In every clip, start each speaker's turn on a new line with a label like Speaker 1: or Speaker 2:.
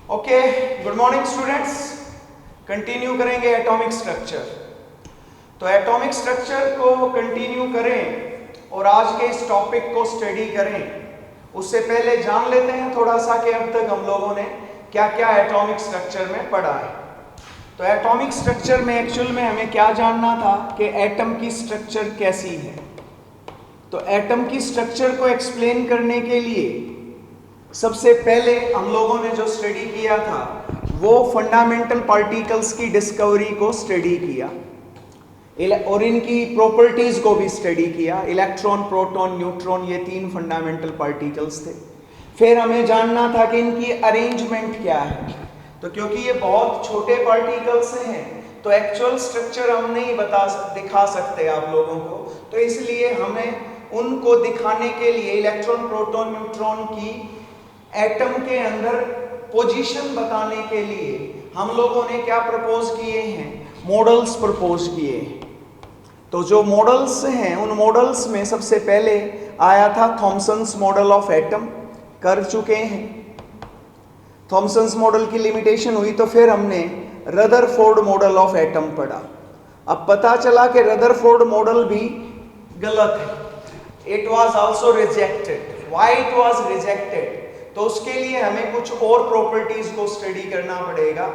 Speaker 1: Okay, good morning students. Continue करेंगे atomic structure. तो atomic structure को कंटिन्यू करें और आज के इस टॉपिक को स्टडी करें उससे पहले जान लेते हैं थोड़ा सा कि अब तक हम लोगों ने क्या क्या एटॉमिक स्ट्रक्चर में पढ़ा है। तो एटॉमिक स्ट्रक्चर में एक्चुअल में हमें क्या जानना था कि एटम की स्ट्रक्चर कैसी है। तो एटम की स्ट्रक्चर को एक्सप्लेन करने के लिए सबसे पहले हम लोगों ने जो स्टडी किया था वो फंडामेंटल पार्टिकल्स की डिस्कवरी को स्टडी किया और इनकी प्रॉपर्टीज को भी स्टडी किया। इलेक्ट्रॉन, प्रोटॉन, न्यूट्रॉन, ये तीन फंडामेंटल पार्टिकल्स थे। फिर हमें जानना था कि इनकी अरेंजमेंट क्या है। तो क्योंकि ये बहुत छोटे पार्टिकल्स हैं तो एक्चुअल स्ट्रक्चर हम नहीं दिखा सकते आप लोगों को, तो इसलिए हमें उनको दिखाने के लिए इलेक्ट्रॉन, प्रोटॉन, न्यूट्रॉन की एटम के अंदर पोजीशन बताने के लिए हम लोगों ने क्या प्रपोज किए हैं, मॉडल्स प्रपोज किए हैं। तो जो मॉडल्स हैं उन मॉडल्स में सबसे पहले आया था थॉमसन्स मॉडल ऑफ एटम, कर चुके हैं। थॉमसन्स मॉडल की लिमिटेशन हुई तो फिर हमने रदरफोर्ड मॉडल ऑफ एटम पढ़ा। अब पता चला कि रदरफोर्ड मॉडल भी गलत है। It was also rejected. Why it was rejected? तो उसके लिए हमें कुछ और प्रॉपर्टीज को स्टडी करना पड़ेगा।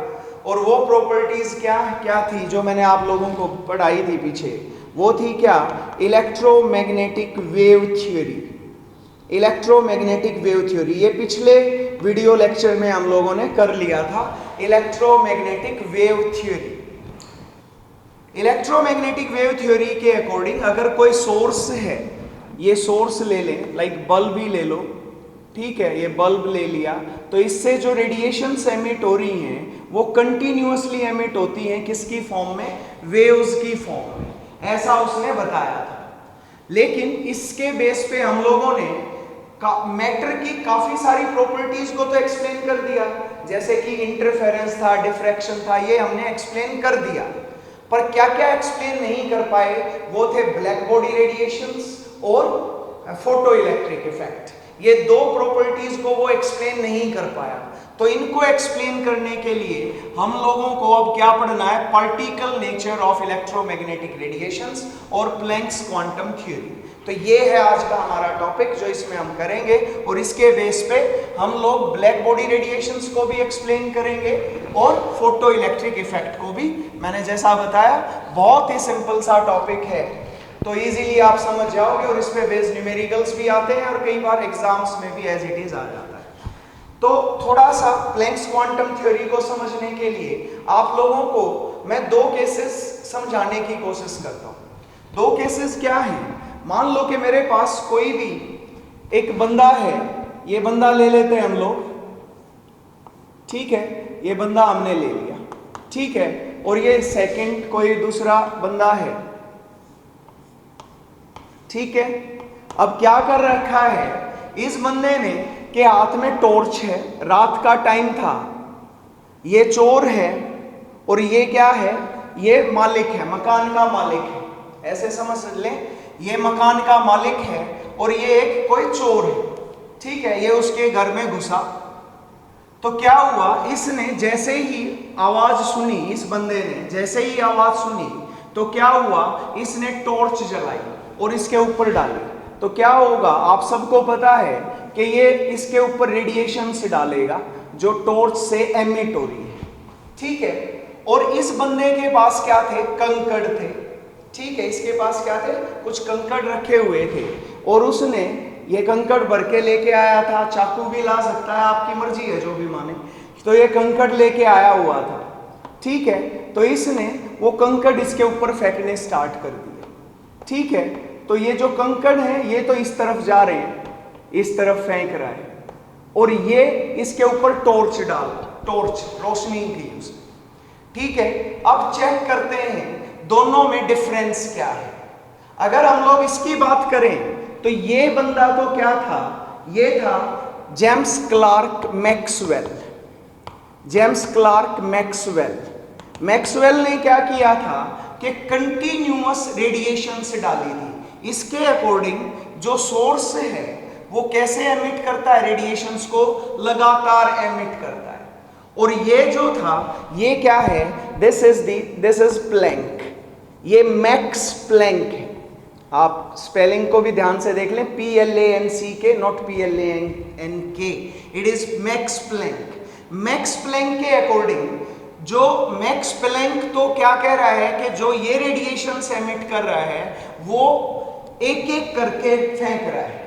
Speaker 1: और वो प्रॉपर्टीज क्या थी जो मैंने आप लोगों को पढ़ाई थी पीछे, वो थी क्या? Electromagnetic wave theory. Electromagnetic wave theory ये पिछले वीडियो लेक्चर में हम लोगों ने कर लिया था। Electromagnetic wave theory, electromagnetic wave theory के अकॉर्डिंग अगर कोई सोर्स है, ये सोर्स ले लें, लाइक बल्ब ही ले लो, ठीक है, ये बल्ब ले लिया, तो इससे जो रेडिएशंस एमिट हो रही हैं वो कंटिन्यूअसली एमिट होती हैं। किसकी फॉर्म में? वेव्स की फॉर्म में, ऐसा उसने बताया था। लेकिन इसके बेस पे हम लोगों ने मैटर की काफी सारी प्रॉपर्टीज को तो एक्सप्लेन कर दिया, जैसे कि इंटरफेरेंस था, डिफ्रैक्शन था, ये हमने एक्सप्लेन कर दिया। पर क्या क्या एक्सप्लेन नहीं कर पाए वो थे ब्लैक बॉडी रेडिएशंस और फोटो इलेक्ट्रिक इफेक्ट। ये दो प्रॉपर्टीज को वो एक्सप्लेन नहीं कर पाया। तो इनको एक्सप्लेन करने के लिए हम लोगों को अब क्या पढ़ना है? Particle nature of electromagnetic radiations और प्लैंक्स क्वांटम थ्योरी। तो ये है आज का हमारा टॉपिक जो इसमें हम करेंगे। और इसके बेस पे हम लोग ब्लैक बॉडी रेडिएशंस को भी एक्सप्लेन करेंगे और फोटो इलेक्ट्रिक इफेक्ट को भी। मैंने जैसा बताया बहुत ही सिंपल सा टॉपिक है, तो इजीली आप समझ जाओगे। और इसमें बेस्ड न्यूमेरिकल्स भी आते हैं और कई बार एग्जाम्स में भी एज इट इज आ जाता है। तो थोड़ा सा प्लैंक्स क्वांटम थ्योरी को समझने के लिए आप लोगों को मैं दो केसेस समझाने की कोशिश करता हूँ। दो केसेस क्या हैं? मान लो कि मेरे पास कोई भी एक बंदा है, ये बंदा ले लेते हैं हम लोग, ठीक है, ये बंदा हमने ले लिया, ठीक है, और ये सेकंड कोई दूसरा बंदा है, ठीक है। अब क्या कर रखा है इस बंदे ने के हाथ में टॉर्च है, रात का टाइम था, ये चोर है और ये क्या है? ये मालिक है, मकान का मालिक है। ऐसे समझ लें, ये मकान का मालिक है और ये एक कोई चोर है, ठीक है। ये उसके घर में घुसा तो क्या हुआ, इसने जैसे ही आवाज सुनी, इस बंदे ने जैसे ही आवाज सुनी तो क्या हुआ, इसने टॉर्च जलाई और इसके ऊपर डाली। तो क्या होगा, आप सबको पता है कि ये इसके ऊपर रेडिएशन से डालेगा जो टॉर्च से एमिट हो रही है, ठीक है। और इस बंदे के पास क्या थे? कंकड़ थे, ठीक है। इसके पास क्या थे? कुछ कंकड़ रखे हुए थे और उसने ये कंकड़ भर के लेके आया था। चाकू भी ला सकता है, आपकी मर्जी है, जो भी माने। तो ये कंकड़ लेके आया हुआ था, ठीक है। तो इसने वो कंकड़ इसके ऊपर फेंकने स्टार्ट कर दिए, ठीक है। तो ये जो कंकड़ है ये तो इस तरफ जा रहे हैं, इस तरफ फेंक रहा है और ये इसके ऊपर टॉर्च रोशनी की उसने, ठीक है। अब चेक करते हैं दोनों में डिफरेंस क्या है। अगर हम लोग इसकी बात करें तो ये बंदा तो क्या था? ये था James Clerk Maxwell. James Clerk Maxwell, Maxwell ने क्या किया था कि कंटिन्यूअस रेडिएशन से डाली थी। इसके अकॉर्डिंग जो सोर्स है वो कैसे एमिट करता है? रेडिएशंस को लगातार एमिट करता है। और ये जो था ये क्या है, दिस इज प्लैंक, ये मैक्स प्लैंक है। आप स्पेलिंग को भी ध्यान से देख लें, PLANCK, not PLANK, it is Max Planck. Max Planck के अकॉर्डिंग, जो मैक्स प्लैंक तो क्या कह रहा है कि जो ये रेडिएशंस एमिट कर रहा है वो एक एक करके फेंक रहा है,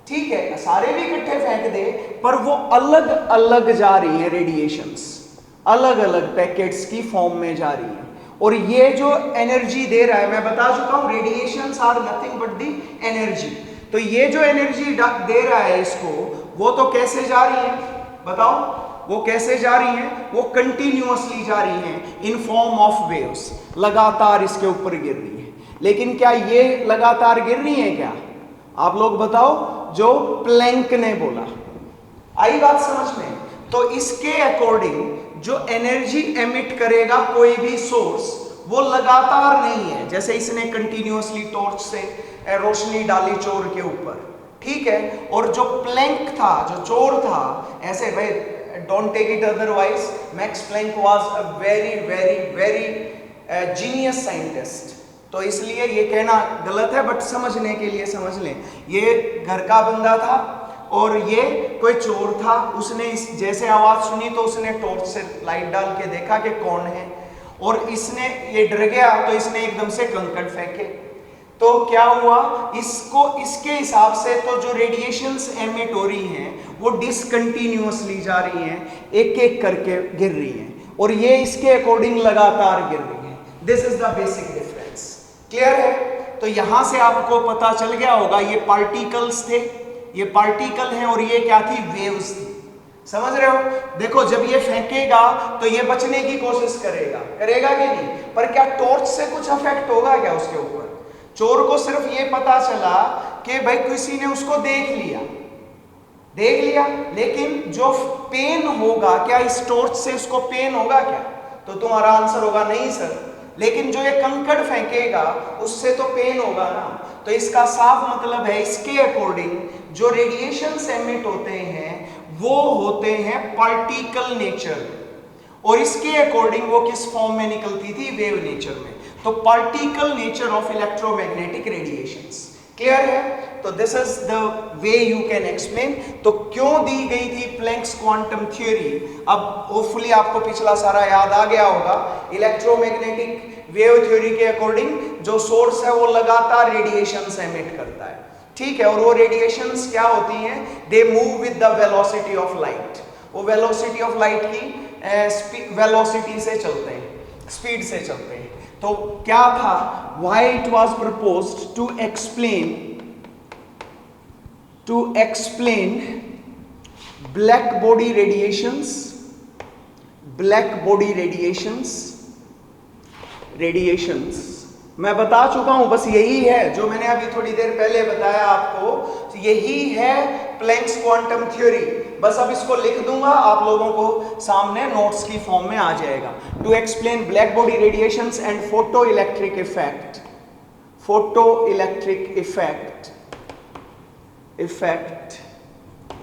Speaker 1: ठीक है, सारे भी इकट्ठे फेंक दे पर वो अलग अलग जा रही है रेडिएशंस, अलग अलग पैकेट्स की फॉर्म में जा रही है। और ये जो एनर्जी दे रहा है, मैं बता चुका हूं radiations are nothing but the energy, तो ये जो एनर्जी दे रहा है इसको, वो तो कैसे जा रही है बताओ, वो कैसे जा रही है, वो कंटिन्यूअसली जा रही है इन फॉर्म ऑफ वेव्स, लगातार इसके ऊपर गिर रही है। लेकिन क्या ये लगातार गिर रही है क्या, आप लोग बताओ, जो प्लैंक ने बोला, आई बात समझ में। तो इसके अकॉर्डिंग जो एनर्जी एमिट करेगा कोई भी सोर्स, वो लगातार नहीं है, जैसे इसने कंटिन्यूअसली टॉर्च से रोशनी डाली चोर के ऊपर, ठीक है, और जो प्लैंक था, जो चोर था, ऐसे भाई don't take it otherwise, Max Planck was a very very very genius scientist, तो इसलिए ये कहना गलत है, बट समझने के लिए समझ लें, ये घर का बंदा था और ये कोई चोर था, उसने इस जैसे आवाज सुनी तो उसने टॉर्च से लाइट डाल के देखा कि कौन है, और इसने ये डर गया तो इसने एकदम से कंकड़ फेंके, तो क्या हुआ, इसको इसके हिसाब से तो जो रेडिएशंस एमिट हो रही हैं वो डिसकंटिन्यूअसली जा रही हैं, एक एक करके गिर रही हैं, और ये इसके अकॉर्डिंग लगातार गिर रही हैं। This is the basic difference, clear है। तो यहां से आपको पता चल गया होगा, ये पार्टिकल्स थे, ये पार्टिकल हैं, और ये क्या थी, वेव्स थी, समझ रहे हो। देखो जब ये फेंकेगा तो ये बचने की कोशिश करेगा, करेगा कि नहीं, पर क्या टॉर्च से कुछ अफेक्ट होगा क्या उसके ऊपर, चोर को सिर्फ ये पता चला कि भाई किसी ने उसको देख लिया, लेकिन जो पेन होगा, क्या इस टॉर्च से उसको पेन होगा क्या, तो तुम्हारा आंसर होगा नहीं सर, लेकिन जो ये कंकड़ फेंकेगा उससे तो पेन होगा ना। तो इसका साफ मतलब है, इसके अकॉर्डिंग जो रेडिएशंस एमिट होते हैं वो होते हैं पार्टिकल नेचर, और इसके अकॉर्डिंग वो किस फॉर्म में निकलती थी, वेव नेचर में। तो particle nature of electromagnetic radiations, clear है। तो this is the way you can explain. तो क्यों दी गई थी प्लैंक्स क्वांटम थ्योरी, अब होपफुली आपको पिछला सारा याद आ गया होगा। इलेक्ट्रोमैग्नेटिक वेव थ्योरी के अकॉर्डिंग जो सोर्स है वो लगातार रेडिएशंस एमिट करता है, ठीक है, और वो रेडिएशंस क्या होती हैं, they move with the velocity of light, वो वेलोसिटी ऑफ लाइट की वेलोसिटी से चलते हैं, स्पीड से चलते हैं। तो क्या था, why it was proposed to explain black body radiations, मैं बता चुका हूं, बस यही है जो मैंने अभी थोड़ी देर पहले बताया आपको, तो यही है प्लैंक्स क्वांटम थ्योरी। बस अब इसको लिख दूंगा, आप लोगों को सामने नोट्स की फॉर्म में आ जाएगा। To explain black body radiations and photo electric effect,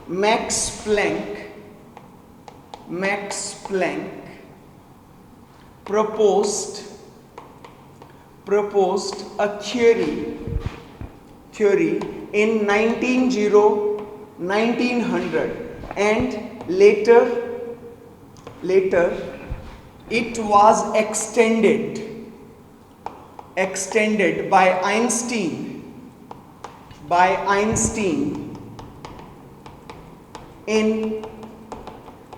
Speaker 1: Max Planck proposed a theory in 1900 and later it was extended by Einstein in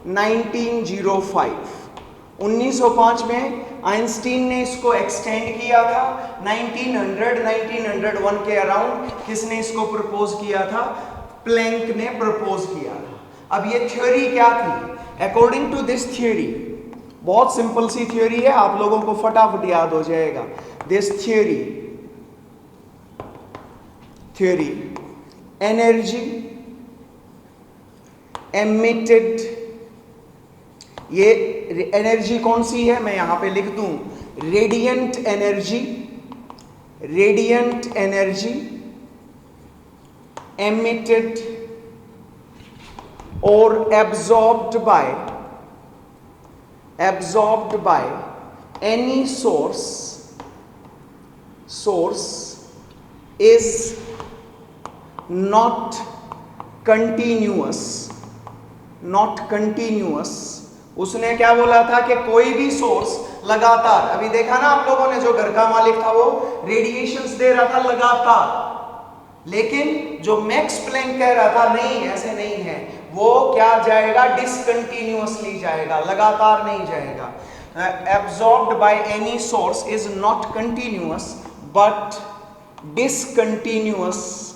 Speaker 1: 1905 में आइंस्टीन ने इसको एक्सटेंड किया था। 1901 के अराउंड किसने इसको प्रपोज किया था, प्लैंक ने प्रपोज किया था। अब ये थ्योरी क्या थी, अकॉर्डिंग टू दिस थ्योरी, बहुत सिंपल सी थ्योरी है, आप लोगों को फटाफट याद हो जाएगा। दिस थ्योरी एनर्जी एमिटेड, ये एनर्जी कौन सी है, मैं यहां पे लिख दूं, रेडियंट एनर्जी एमिटेड और absorbed bye absorbed by any source is not continuous. उसने क्या बोला था कि कोई भी सोर्स लगातार, अभी देखा ना आप लोगों ने, जो घर का मालिक था वो रेडिएशंस दे रहा था लगातार, लेकिन जो मैक्स प्लैंक कह रहा था नहीं, ऐसे नहीं है, वो क्या जाएगा, डिसकंटिन्यूअसली जाएगा, लगातार नहीं जाएगा. Absorbed by any source is not continuous but discontinuous.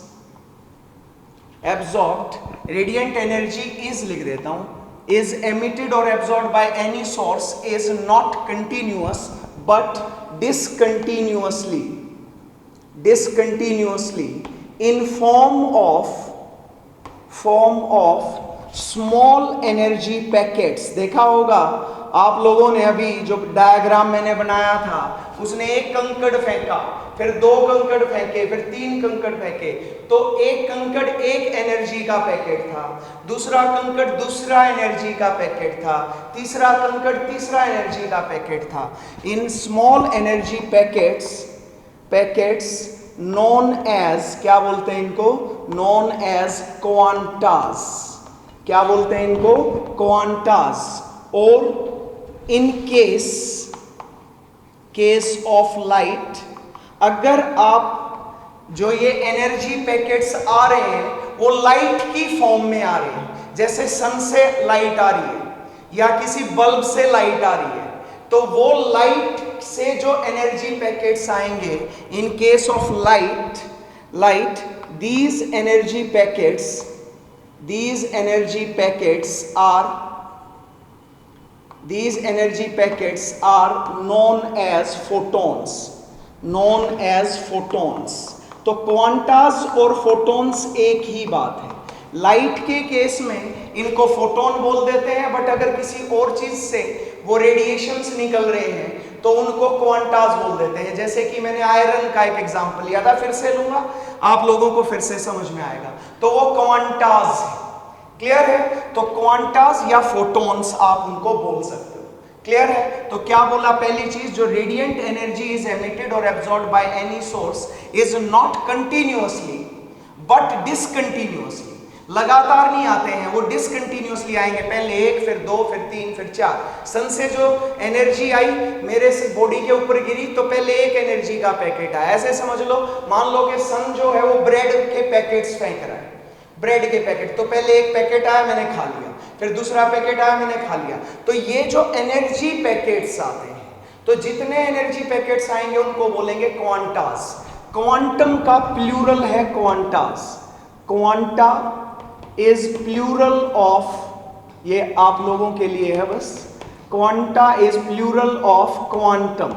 Speaker 1: Absorbed, radiant energy is लिख देता हूं, is emitted or absorbed by any source is not continuous but discontinuously in form of small energy packets. देखा होगा आप लोगों ने, अभी जो डायग्राम मैंने बनाया था, उसने एक कंकड़ फेंका, फिर 2 कंकड़ फेंके, फिर 3 कंकड़ फेंके, तो एक कंकड़ एक एनर्जी का पैकेट था, दूसरा कंकड़ दूसरा एनर्जी का पैकेट था, तीसरा कंकड़ तीसरा एनर्जी का पैकेट था. In small energy packets known as, क्या बोलते हैं इनको, नोन एज क्वांटास. क्या बोलते हैं इनको, क्वांटास. और इन केस ऑफ लाइट, अगर आप जो ये एनर्जी पैकेट्स आ रहे हैं वो लाइट की फॉर्म में आ रहे हैं, जैसे सन से लाइट आ रही है या किसी बल्ब से लाइट आ रही है, तो वो लाइट से जो एनर्जी पैकेट्स आएंगे, in case of light these energy packets are known as photons. तो क्वांटास और फोटॉन्स एक ही बात है. लाइट के केस में इनको फोटोन बोल देते हैं, बट अगर किसी और चीज से वो रेडिएशंस निकल रहे हैं तो उनको क्वांटास बोल देते हैं. जैसे कि मैंने आयरन का एक एग्जांपल लिया था, फिर से लूंगा, आप लोगों को फिर से समझ में आएगा. तो वो क्वांटास है. क्लियर है? तो क्वांटास या फोटॉन्स आप उनको बोल सकते हो. क्लियर है? तो क्या बोला, पहली चीज, जो रेडिएंट एनर्जी इज एमिटेड और absorbed by any source is not continuously but discontinuously. लगातार नहीं आते हैं, वो डिसकंटिन्यूअसली आएंगे, पहले 1, फिर 2, फिर 3, फिर 4. सन से जो एनर्जी आई मेरे से बॉडी के ऊपर गिरी, तो पहले एक एनर्जी का पैकेट आया. ऐसे समझ लो, मान लो कि सन जो है वो ब्रेड के पैकेट्स फेंक रहा है, ब्रेड के पैकेट, तो पहले एक पैकेट आया, मैंने खा लिया, फिर दूसरा पैकेट आया, मैंने खा लिया. तो ये जो एनर्जी पैकेट्स आते हैं, तो जितने एनर्जी पैकेट्स आएंगे उनको बोलेंगे क्वांटास. क्वांटम का प्लूरल है quantas. Quanta is plural of, ये आप लोगों के लिए है बस, quanta is plural of quantum.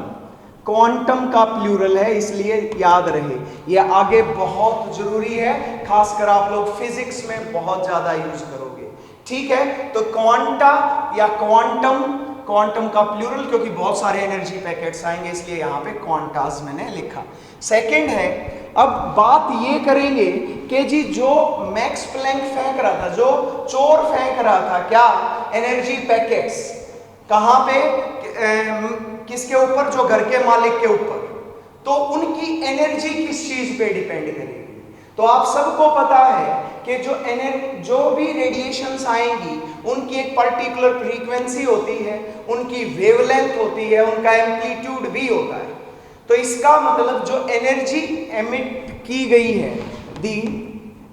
Speaker 1: Quantum का प्लूरल है, इसलिए याद रहे, ये आगे बहुत जरूरी है, खासकर आप लोग फिजिक्स में बहुत ज्यादा यूज करोगे. ठीक है? तो क्वांटा या क्वांटम का प्लूरल, क्योंकि बहुत सारे एनर्जी पैकेट्स आएंगे इसलिए यहां पे क्वांटास मैंने लिखा. सेकंड है, अब बात ये करेंगे कि जी जो मैक्स प्लैंक फेंक रहा था, जो चोर फेंक रहा था, क्या, एनर्जी पैकेट्स, कहां पे, किसके ऊपर, जो घर के मालिक के ऊपर. तो उनकी एनर्जी किस चीज पे डिपेंड करेगी. तो आप सबको पता है कि जो भी रेडिएशंस आएंगी उनकी एक पर्टिकुलर फ्रीक्वेंसी होती है, उनकी वेवलेंथ होती है, उनका एम्पलीट्यूड भी होता है. तो इसका मतलब जो एनर्जी एमिट की गई है, the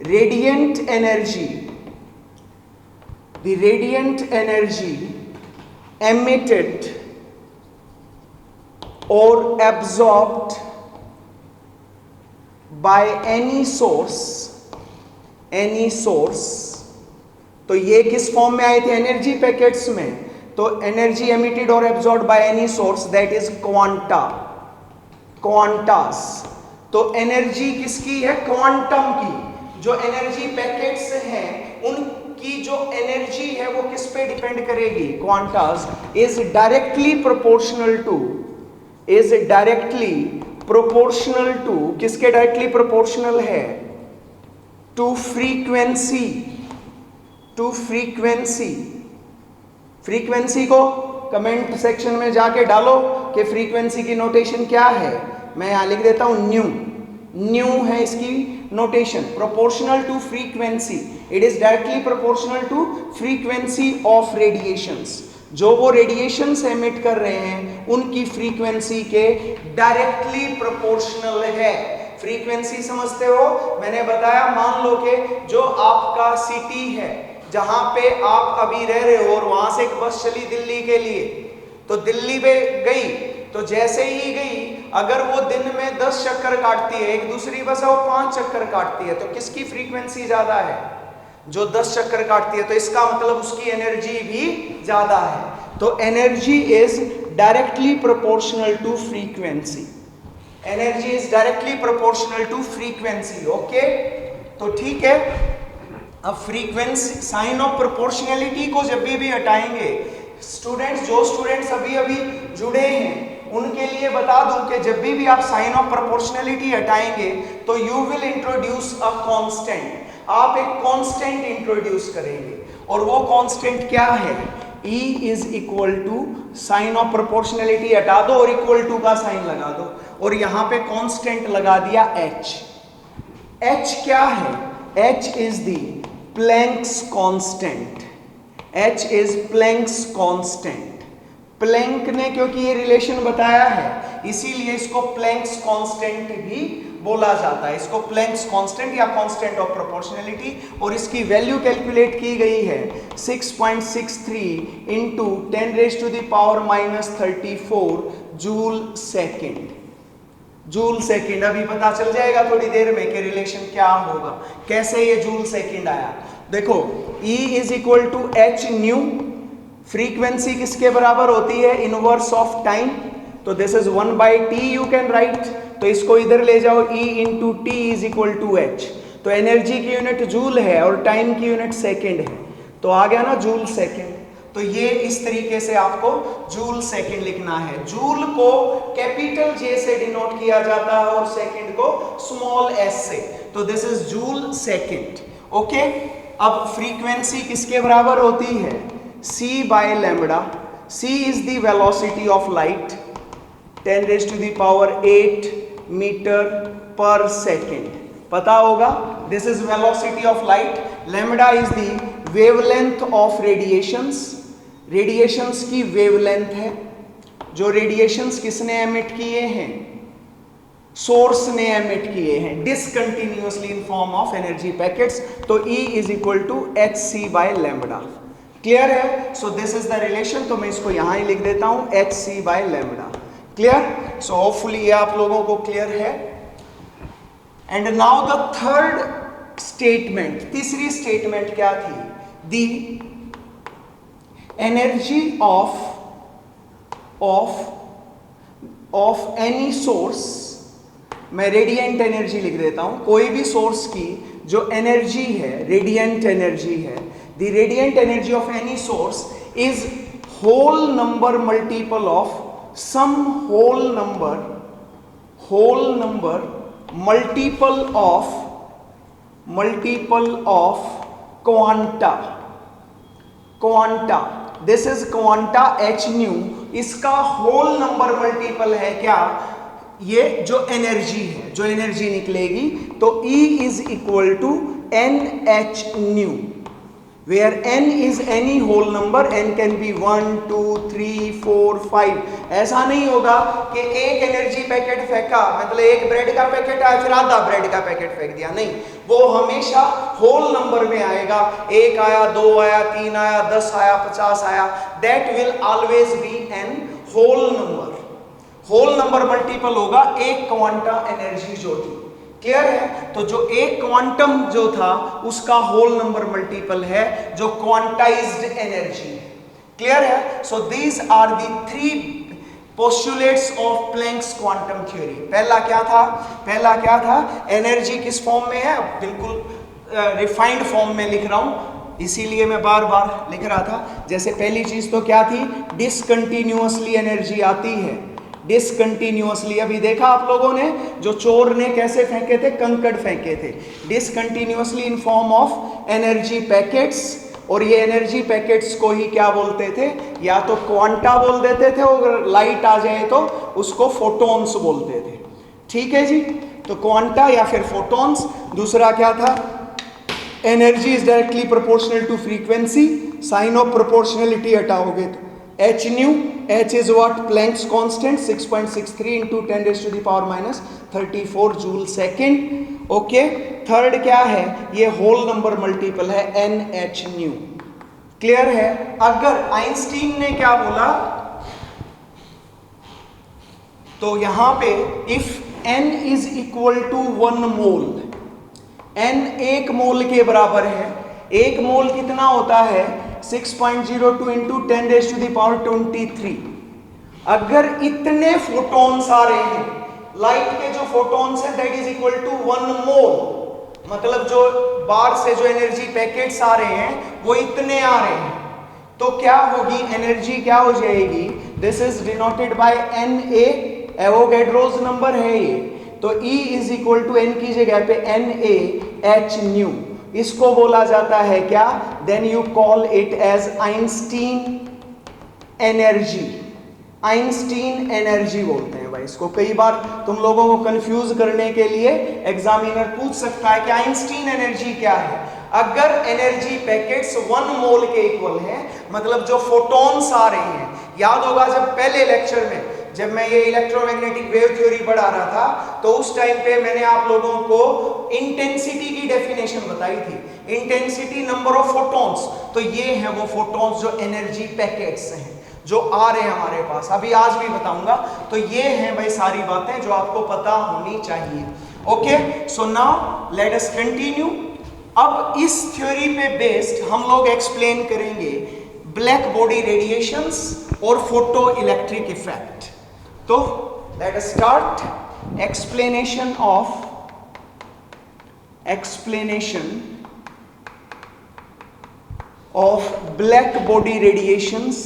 Speaker 1: radiant energy emitted or absorbed by any source, तो ये किस फॉर्म में आए थे, एनर्जी पैकेट्स में. तो एनर्जी एमिटेड और absorbed by any source, that is Qantas. तो एनर्जी किसकी है, क्वांटम की. जो एनर्जी पैकेट्स हैं उनकी जो एनर्जी है वो किस पे डिपेंड करेगी, quantas is directly proportional to, किसके डायरेक्टली प्रोपोर्शनल है, टू फ्रीक्वेंसी को कमेंट सेक्शन में जाके डालो कि फ्रीक्वेंसी की नोटेशन क्या है। मैं यहाँ लिख देता हूँ न्यू। न्यू है इसकी notation, proportional to frequency, it is directly proportional to frequency of radiations. जो वो रेडिएशंस एमिट कर रहे हैं उनकी फ्रीक्वेंसी के डायरेक्टली प्रोपोर्शनल है। फ्रीक्वेंसी समझते हो? मैंने बताया, मान लो कि जो आपका सिटी है जहां पे आप अभी रह रहे हो और वहां से एक बस चली दिल्ली के लिए, तो दिल्ली पे गई, तो जैसे ही गई अगर वो दिन में 10 चक्कर काटती है, एक दूसरी बस है वो 5 चक्कर काटती है, तो किसकी फ्रीक्वेंसी ज्यादा है? जो 10 चक्कर काटती है। तो इसका मतलब उसकी एनर्जी भी ज्यादा है। तो energy is directly proportional to frequency. Energy is directly proportional to frequency. Okay, तो ठीक है। अब फ्रीक्वेंसी, साइन ऑफ प्रोपोर्शनलिटी को जब भी हटाएंगे, स्टूडेंट्स, जो स्टूडेंट्स अभी अभी जुड़े हैं उनके लिए बता दूं कि जब भी आप साइन ऑफ प्रोपोर्शनलिटी हटाएंगे तो you will introduce a constant. आप एक कांस्टेंट इंट्रोड्यूस करेंगे और वो कांस्टेंट क्या है? E is equal to, sign of proportionality हटा दो और इक्वल टू का साइन लगा दो और यहां पे कांस्टेंट लगा दिया H। H क्या है? H is the Planck's constant. H is Planck's constant. Planck ने क्योंकि ये रिलेशन बताया है इसीलिए इसको प्लैंक्स कांस्टेंट भी बोला जाता है। इसको प्लैंक्स कांस्टेंट या कांस्टेंट ऑफ प्रोपोर्शनलिटी, और इसकी वैल्यू कैलकुलेट की गई है 6.63 into 10⁻⁻34 joule second. Joule second अभी पता चल जाएगा थोड़ी देर में कि रिलेशन क्या होगा, कैसे ये जूल सेकेंड आया। देखो, E is equal to H nu. Frequency किसके बराबर होती है? Inverse of time. तो this is 1/t you can write. तो इसको इधर ले जाओ, E into T is equal to H. तो एनर्जी की यूनिट जूल है और टाइम की यूनिट सेकेंड है, तो आ गया ना जूल सेकेंड। तो ये इस तरीके से आपको जूल सेकेंड लिखना है। जूल को कैपिटल J से डिनोट किया जाता है और सेकेंड को स्मॉल s से। तो this is joule second. Okay, अब फ्रीक्वेंसी किसके बराबर होती है? c by lambda. c is the velocity of light, 10⁸ metre per second. पता होगा, this is velocity of light. Lambda is the wavelength of radiations. Radiations की वेवलेंथ है। जो रेडिएशंस किसने एमिट किए हैं? सोर्स ने एमिट किए हैं discontinuously in form of energy packets. तो E is equal to hc by lambda. Clear है? So this is the relation. तो मैं इसको यहां ही लिख देता हूं hc by lambda. Clear? So hopefully ये आप लोगों को क्लियर है। And now the third statement, तीसरी स्टेटमेंट क्या थी? The energy of any source, मैं रेडिएंट एनर्जी लिख देता हूं, कोई भी सोर्स की जो एनर्जी है रेडिएंट एनर्जी है, the radiant energy of any source is whole number multiple of some whole number multiple of quanta. This is quanta h nu। इसका होल नंबर मल्टीपल है क्या? ये जो एनर्जी है, जो एनर्जी निकलेगी, तो E is equal to NH nu, where n is any whole number, n can be 1 2 3 4 5। ऐसा नहीं होगा कि एक एनर्जी पैकेट फेंका, मतलब एक ब्रेड का पैकेट आया फिर आधा ब्रेड का पैकेट फेंक दिया, नहीं, वो हमेशा होल नंबर में आएगा। 1 आया, 2 आया, 3 आया, 10 आया, 50 आया, that will always be an whole number. Whole number multiple होगा एक क्वांटा एनर्जी जो थी। क्लियर है? तो जो एक क्वांटम जो था उसका होल नंबर मल्टीपल है जो क्वांटाइज्ड एनर्जी है। क्लियर है? So these are the 3 postulates of Planck's quantum theory. पहला क्या था? एनर्जी किस फॉर्म में है? बिल्कुल रिफाइंड फॉर्म में लिख रहा हूं, इसीलिए मैं बार बार लिख रहा था। जैसे पहली चीज तो क्या थी? डिसकंटिन्यूअसली एनर्जी आती है, डिसकंटिन्यूअसली। अभी देखा आप लोगों ने, जो चोर ने कैसे फेंके थे? कंकड़ फेंके थे, discontinuously in form of energy packets. और ये एनर्जी पैकेट्स को ही क्या बोलते थे, या तो क्वांटा बोल देते थे, और लाइट आ जाए तो उसको फोटॉन्स बोलते थे। ठीक है जी, तो क्वांटा या फिर फोटॉन्स। दूसरा क्या था, energy is directly proportional to frequency, sign of proportionality हटाओगे तो h nu, h is what, Planck's constant 6.63 into 10⁻⁻34 joule second. Okay, third क्या है, ये होल नंबर मल्टीपल है NH न्यू। क्लियर है। अगर आइंस्टीन ने क्या बोला, तो यहां पे if n is equal to 1 mole, n 1 mole के बराबर है। 1 मोल कितना होता है, 6.02 into 10⁻23। अगर इतने फोटॉन्स आ रहे हैं, लाइट के जो फोटॉन्स हैं दैट इज इक्वल टू 1 मोल, मतलब जो बाहर से जो एनर्जी पैकेट्स आ रहे हैं वो इतने आ रहे हैं, तो क्या होगी, एनर्जी क्या हो जाएगी, this is denoted by Na, Avogadro's number है ये, तो E is equal to n की जगह पे NaH न्यू, इसको बोला जाता है क्या, then you call it as Einstein energy. Einstein energy बोलते हैं भाई इसको। कई बार तुम लोगों को कंफ्यूज करने के लिए एग्जामिनर पूछ सकता है कि आइंस्टीन एनर्जी क्या है। अगर एनर्जी पैकेट्स 1 मोल के इक्वल है, मतलब जो फोटॉन्स आ रहे हैं, याद होगा जब पहले लेक्चर में जब मैं ये इलेक्ट्रोमैग्नेटिक वेव थ्योरी पढ़ा रहा था, तो उस टाइम पे मैंने आप लोगों को इंटेंसिटी की डेफिनेशन बताई थी, इंटेंसिटी नंबर ऑफ फोटॉन्स। तो ये है वो फोटॉन्स जो एनर्जी पैकेट्स हैं जो आ रहे हैं हमारे पास, अभी आज भी बताऊंगा। तो ये हैं भाई सारी बातें जो आपको पता होनी चाहिए। Okay, so now let us continue. अब इस थ्योरी पे बेस्ड हम लोग एक्सप्लेन करेंगे ब्लैक बॉडी रेडिएशंस और फोटो इलेक्ट्रिक इफेक्ट। तो let us start explanation of black body radiations,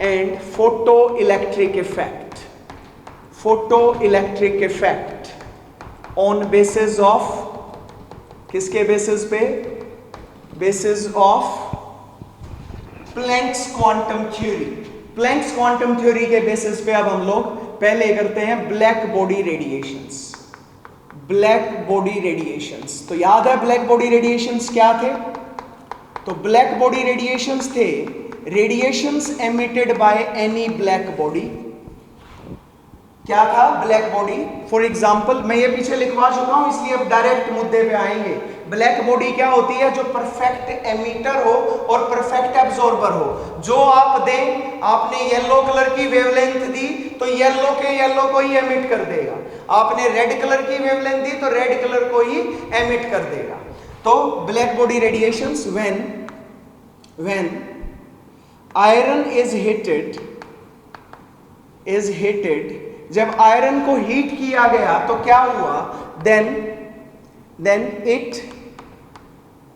Speaker 1: and photoelectric effect on basis of, किसके बेसिस पे, basis of Planck's quantum theory. Planck's quantum theory के basis पे अब हम लोग पहले करते हैं ब्लैक बॉडी रेडिएशंस। तो याद है ब्लैक बॉडी रेडिएशंस क्या थे, तो ब्लैक बॉडी रेडिएशंस थे radiations emitted by any black body. क्या था ब्लैक बॉडी, फॉर एग्जाम्पल मैं ये पीछे लिखवा चुका हूं इसलिए अब डायरेक्ट मुद्दे पे आएंगे। ब्लैक बॉडी क्या होती है, जो परफेक्ट एमिटर हो और परफेक्ट एब्जॉर्बर हो। जो आप दें, आपने येलो कलर की वेवलेंथ दी तो येलो को ही एमिट कर देगा, आपने रेड कलर की वेवलेंथ दी तो रेड कलर को ही एमिट कर देगा। तो black body radiations when iron is heated, जब आयरन को हीट किया गया तो क्या हुआ, then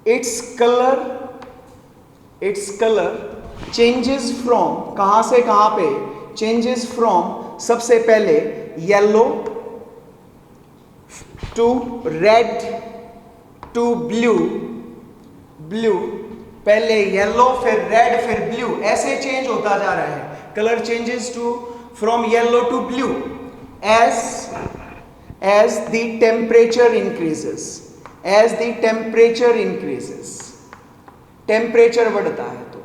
Speaker 1: its colour changes from, कहां से कहां पे, चेंजेस फ्रॉम सबसे पहले yellow to red to blue, पहले येलो फिर रेड फिर ब्लू, ऐसे चेंज होता जा रहा है। Colour changes from yellow to blue as the temperature increases, temperature बढ़ता है। तो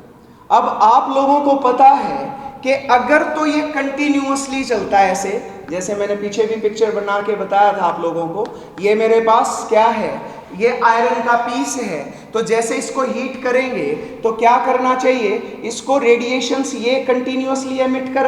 Speaker 1: अब आप लोगों को पता है कि अगर तो ये कंटिन्यूअसली चलता है ऐसे, जैसे मैंने पीछे भी पिक्चर बना के बताया था आप लोगों को, ये मेरे पास क्या है, ये आयरन का पीस है। तो जैसे इसको हीट करेंगे तो क्या करना चाहिए, इसको रेडिएशंस ये कंटिन्यूअसली एमिट कर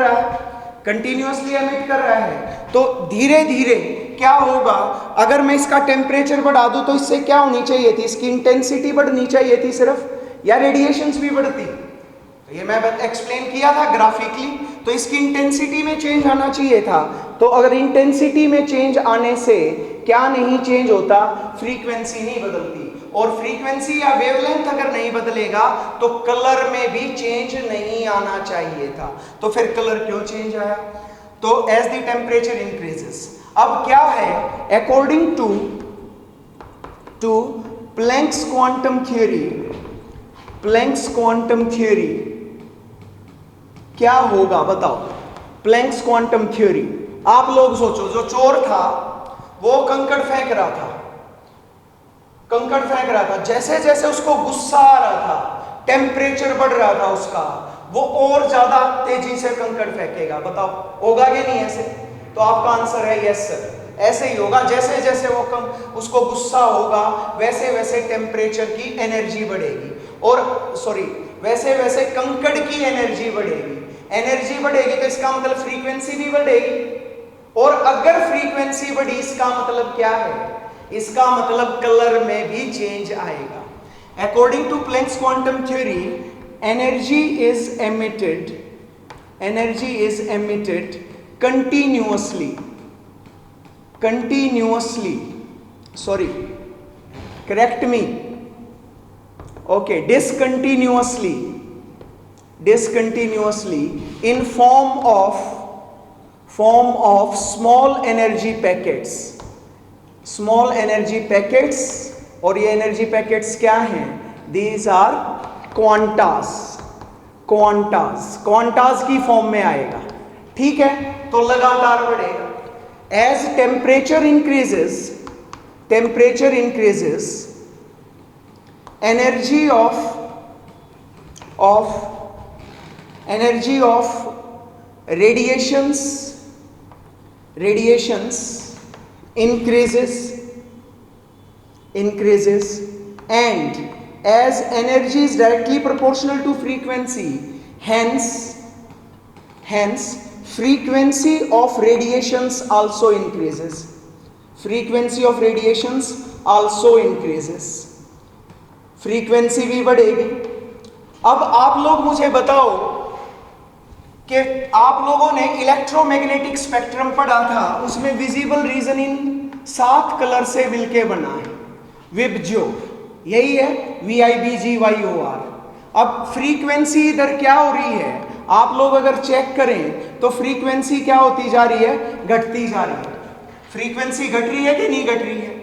Speaker 1: रहा है, तो धीरे धीरे क्या होगा, अगर मैं इसका टेम्परेचर बढ़ा दूं तो इससे क्या होनी चाहिए थी, इसकी इंटेंसिटी बढ़नी चाहिए थी सिर्फ, या रेडिएशंस भी बढ़ती। तो ये मैं एक्सप्लेन किया था ग्राफिकली, तो इसकी इंटेंसिटी में चेंज आना चाहिए था। तो अगर इंटेंसिटी में चेंज आने से क्या नहीं चेंज होता, फ्रीक्वेंसी नहीं बदलती, और फ्रीक्वेंसी या वेवलेंथ अगर नहीं बदलेगा तो कलर में भी चेंज नहीं आना चाहिए था। तो फिर कलर क्यों चेंज आया, तो एज द टेम्परेचर इंक्रीजेस, अब क्या है, according to Planck's quantum theory क्या होगा बताओ। प्लैंक्स क्वांटम थ्योरी, आप लोग सोचो, जो चोर था वो कंकड़ फेंक रहा था, जैसे जैसे उसको गुस्सा आ रहा था, टेम्परेचर बढ़ रहा था उसका, वो और ज्यादा तेजी से कंकड़ फेंकेगा। बताओ होगा कि नहीं ऐसे? तो आपका आंसर है यस सर, ऐसे ही होगा। जैसे जैसे वो उसको गुस्सा होगा वैसे वैसे टेम्परेचर की एनर्जी बढ़ेगी, और वैसे वैसे कंकड़ की एनर्जी बढ़ेगी तो इसका मतलब फ्रीक्वेंसी भी बढ़ेगी, और अगर फ्रीक्वेंसी बढ़ी इसका मतलब क्या है? इसका मतलब कलर में भी चेंज आएगा। According to Planck's quantum theory, energy is emitted continuously, correct me, okay, discontinuously in form of small energy packets, और ये एनर्जी पैकेट्स क्या हैं? These are क्वांटास की फॉर्म में आएगा, ठीक है? तो लगातार बढ़ेगा। As temperature increases, energy of radiations increases, and as energy is directly proportional to frequency, hence frequency of radiations also increases. Frequency भी बढ़ेगी। अब आप लोग मुझे बताओ कि आप लोगों ने इलेक्ट्रोमैग्नेटिक स्पेक्ट्रम पढ़ा था, उसमें विजिबल रीजन इन 7 कलर से मिलके बना है, विबज्यो, यही है VIBGYOR। अब फ्रीक्वेंसी इधर क्या हो रही है, आप लोग अगर चेक करें तो फ्रीक्वेंसी क्या होती जा रही है? घटती जा रही है। फ्रीक्वेंसी घट रही है कि नहीं घट रही है?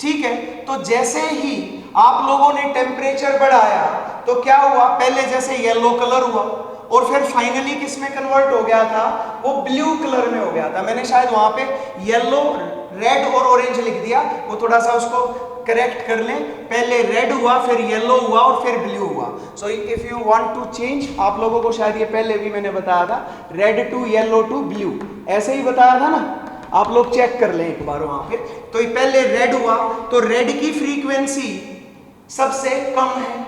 Speaker 1: ठीक है, तो जैसे ही आप लोगों ने टेम्परेचर बढ़ाया तो क्या हुआ? पहले जैसे येलो कलर हुआ, और फिर फाइनली किस में कन्वर्ट हो गया था? वो ब्लू कलर में हो गया था। मैंने शायद वहां पे येलो, रेड और ऑरेंज लिख दिया, वो थोड़ा सा उसको करेक्ट कर लें। पहले रेड हुआ, फिर येलो हुआ और फिर ब्लू हुआ। So if you want to change, आप लोगों को शायद ये पहले भी मैंने बताया था, red to yellow to blue, ऐसे ही बताया था ना, आप लोग चेक कर लें एक बार वहां पे। तो ये पहले रेड हुआ, तो रेड की फ्रीक्वेंसी सबसे कम है,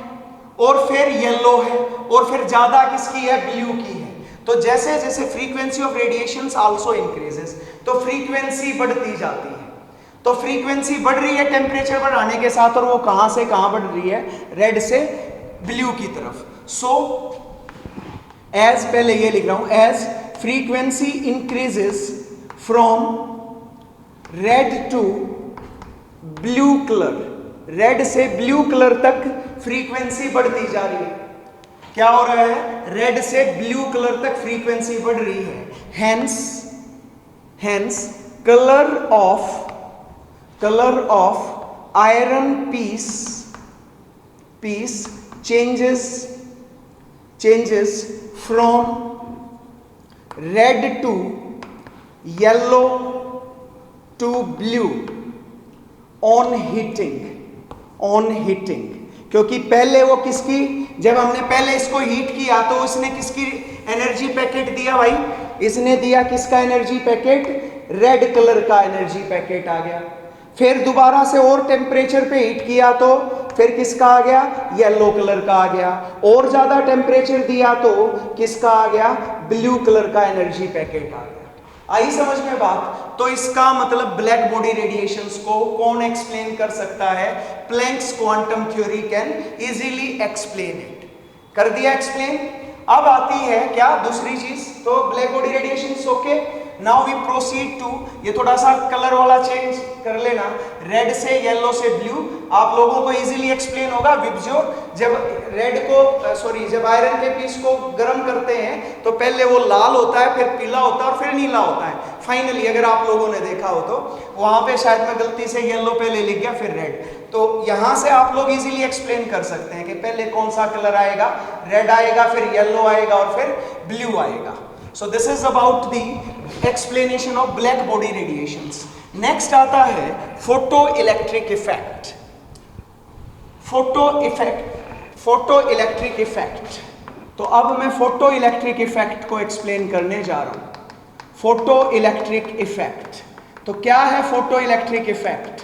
Speaker 1: और फिर येलो है, और फिर ज्यादा किसकी है? ब्लू की है। तो जैसे जैसे frequency of radiations also increases, तो फ्रीक्वेंसी बढ़ती जाती है। तो फ्रीक्वेंसी बढ़ रही है टेम्परेचर बढ़ाने के साथ, और वो कहां से कहां बढ़ रही है? रेड से ब्लू की तरफ। सो एज, पहले ये लिख रहा हूं, as frequency increases from red to blue colour, red से ब्लू कलर तक फ्रीक्वेंसी बढ़ती जा रही है। क्या हो रहा है? रेड से ब्लू कलर तक फ्रीक्वेंसी बढ़ रही है। Hence color of iron piece changes from red to yellow to blue on heating, क्योंकि पहले वो किसकी, जब हमने पहले इसको हीट किया तो इसने किसकी एनर्जी पैकेट दिया भाई? इसने दिया किसका एनर्जी पैकेट? रेड कलर का एनर्जी पैकेट आ गया। फिर दोबारा से और टेम्परेचर पे हीट किया तो फिर किसका आ गया? येलो कलर का आ गया। और ज्यादा टेम्परेचर दिया तो किसका आ गया? ब्लू कलर का एनर्जी पैकेट आ गया। आई समझ में बात? तो इसका मतलब ब्लैक बॉडी रेडिएशंस को कौन एक्सप्लेन कर सकता है? Planck's quantum theory can easily explain it. कर दिया एक्सप्लेन। अब आती है क्या दूसरी चीज, तो black body radiations okay. Now we proceed to, ये थोड़ा सा कलर वाला चेंज कर लेना, रेड से येलो से ब्लू, आप लोगों को इजीली एक्सप्लेन होगा। विबज्यो, जब रेड को जब आयरन के पीस को गर्म करते हैं तो पहले वो लाल होता है, फिर पीला होता है और फिर नीला होता है, फाइनली अगर आप लोगों ने देखा हो तो वहां पे शायद मैं गलती से येलो पहले लिख गया फिर रेड, तो यहां से आप लोग इजीली एक्सप्लेन कर सकते हैं कि पहले कौन सा कलर आएगा, रेड आएगा, फिर येलो आएगा और फिर ब्लू आएगा। सो this is about the explanation of black body radiations. Next आता है photo electric effect. Photo electric effect. तो अब मैं फोटो इलेक्ट्रिक इफेक्ट को एक्सप्लेन करने जा रहा हूं। फोटो इलेक्ट्रिक इफेक्ट, तो क्या है फोटो इलेक्ट्रिक इफेक्ट?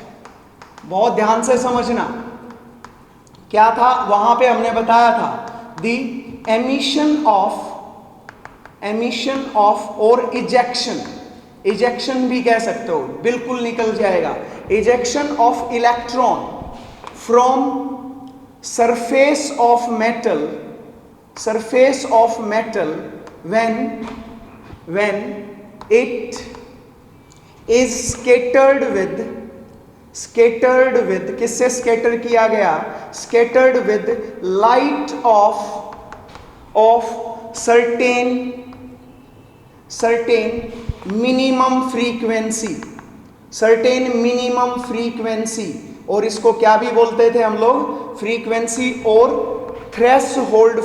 Speaker 1: बहुत ध्यान से समझना। क्या था वहां पे हमने बताया था द एमिशन ऑफ और इजेक्शन भी कह सकते हो, बिल्कुल निकल जाएगा। Ejection of electron from surface of metal when it is scattered with किससे स्कैटर किया गया? scattered with light of certain minimum frequency, और इसको क्या भी बोलते थे हम लोग? फ्रीक्वेंसी और थ्रेशोल्ड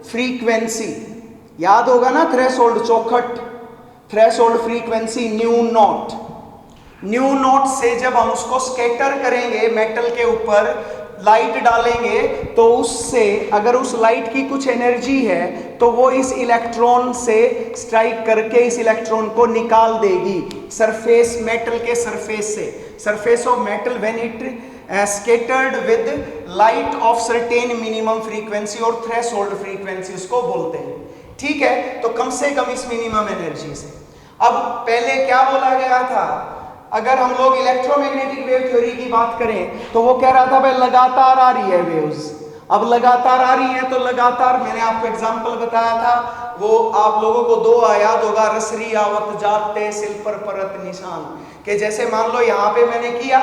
Speaker 1: फ्रीक्वेंसी याद होगा ना? थ्रेशोल्ड चौखट, थ्रेशोल्ड फ्रीक्वेंसी न्यू नॉट से जब हम उसको स्कैटर करेंगे, मेटल के ऊपर लाइट डालेंगे, तो उससे अगर उस लाइट की कुछ एनर्जी है तो वो इस इलेक्ट्रॉन से स्ट्राइक करके इस इलेक्ट्रॉन को निकाल देगी सरफेस, मेटल के सरफेस से। Surface of metal when it scattered with light of certain minimum frequency और थ्रेशोल्ड फ्रीक्वेंसी उसको बोलते हैं। ठीक है, तो कम से कम इस मिनिमम एनर्जी से। अब पहले क्या बोला गया था? अगर हम लोग इलेक्ट्रोमैग्नेटिक वेव थ्योरी की बात करें तो वो कह रहा था भाई लगातार आ रही है वेव्स। अब लगातार आ रही है तो लगातार, मैंने आपको एग्जांपल बताया था, वो आप लोगों को दो याद होगा, रसरी आवत जाते सिल पर परत निशान, कि जैसे मान लो यहाँ पे मैंने किया,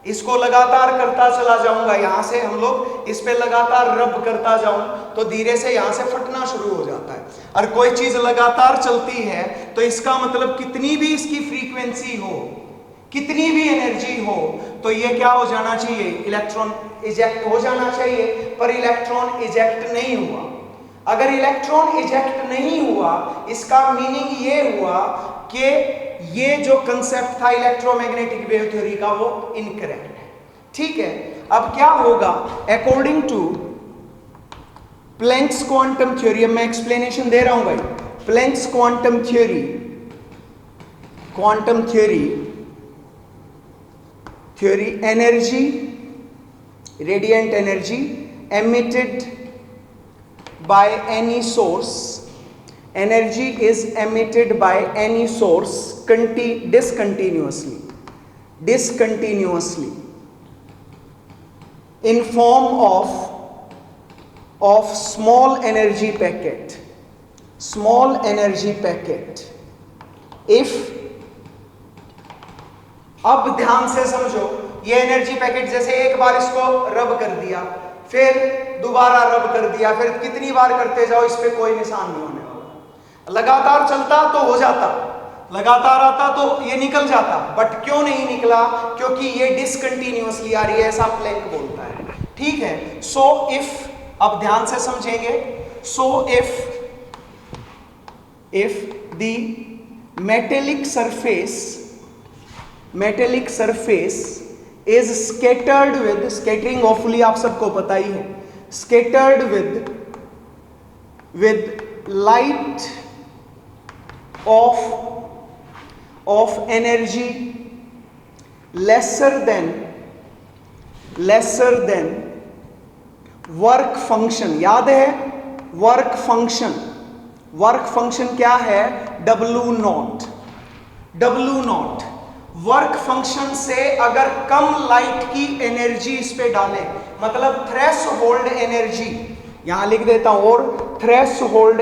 Speaker 1: इसको लगातार करता चला जाऊंगा, यहां से हम लोग इस पे लगातार रब करता जाऊं तो धीरे से यहां से फटना शुरू हो जाता है। और कोई चीज लगातार चलती है तो इसका मतलब कितनी भी इसकी फ्रीक्वेंसी हो, कितनी भी एनर्जी हो, तो ये क्या हो जाना चाहिए? इलेक्ट्रॉन इजेक्ट हो जाना चाहिए। पर इलेक्ट्रॉन इजेक्ट नहीं हुआ। अगर इलेक्ट्रॉन इजेक्ट नहीं हुआ, इसका मीनिंग ये हुआ कि ये जो कंसेप्ट था इलेक्ट्रोमैग्नेटिक वेव थ्योरी का वो इनकरेक्ट है। ठीक है, अब क्या होगा? According to Planck's quantum theory, मैं एक्सप्लेनेशन दे रहा हूं भाई। Planck's quantum theory energy, radiant energy emitted by any source, energy is emitted by any source discontinuously in form of small energy packet if, अब ध्यान से समझो, ये एनर्जी पैकेट जैसे एक बार इसको रब कर दिया, फिर दोबारा रब कर दिया, फिर कितनी बार करते जाओ, इस पे कोई निशान नहीं होने वाला। लगातार चलता तो हो जाता, लगातार आता तो ये निकल जाता, बट क्यों नहीं निकला? क्योंकि ये डिसकंटिन्यूअसली आ रही है, ऐसा प्लैंक बोलता है। ठीक है, सो इफ, अब ध्यान से समझेंगे, so if the metallic surface is scattered with, scattering hopefully आप सबको पता ही है, scattered with light of energy lesser than work function, याद है वर्क फंक्शन क्या है? W not. वर्क फंक्शन से अगर कम लाइट की एनर्जी इस पे डालें, मतलब थ्रेशोल्ड एनर्जी, यहां लिख देता हूं, और थ्रेशोल्ड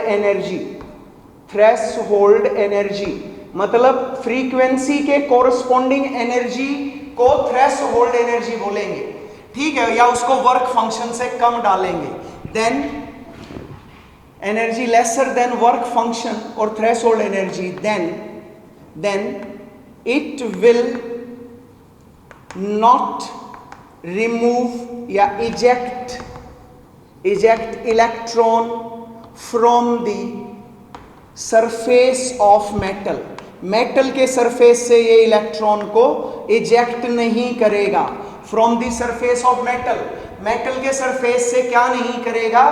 Speaker 1: एनर्जी मतलब फ्रीक्वेंसी के कोरस्पॉन्डिंग एनर्जी को थ्रेशोल्ड एनर्जी बोलेंगे। ठीक है, या उसको वर्क फंक्शन से कम डालेंगे, energy lesser than work function or threshold energy, then it will not remove या eject electron from the surface of metal. Metal के सरफेस से ये इलेक्ट्रॉन को इजेक्ट नहीं करेगा. From the surface of metal, metal के सरफेस से क्या नहीं करेगा,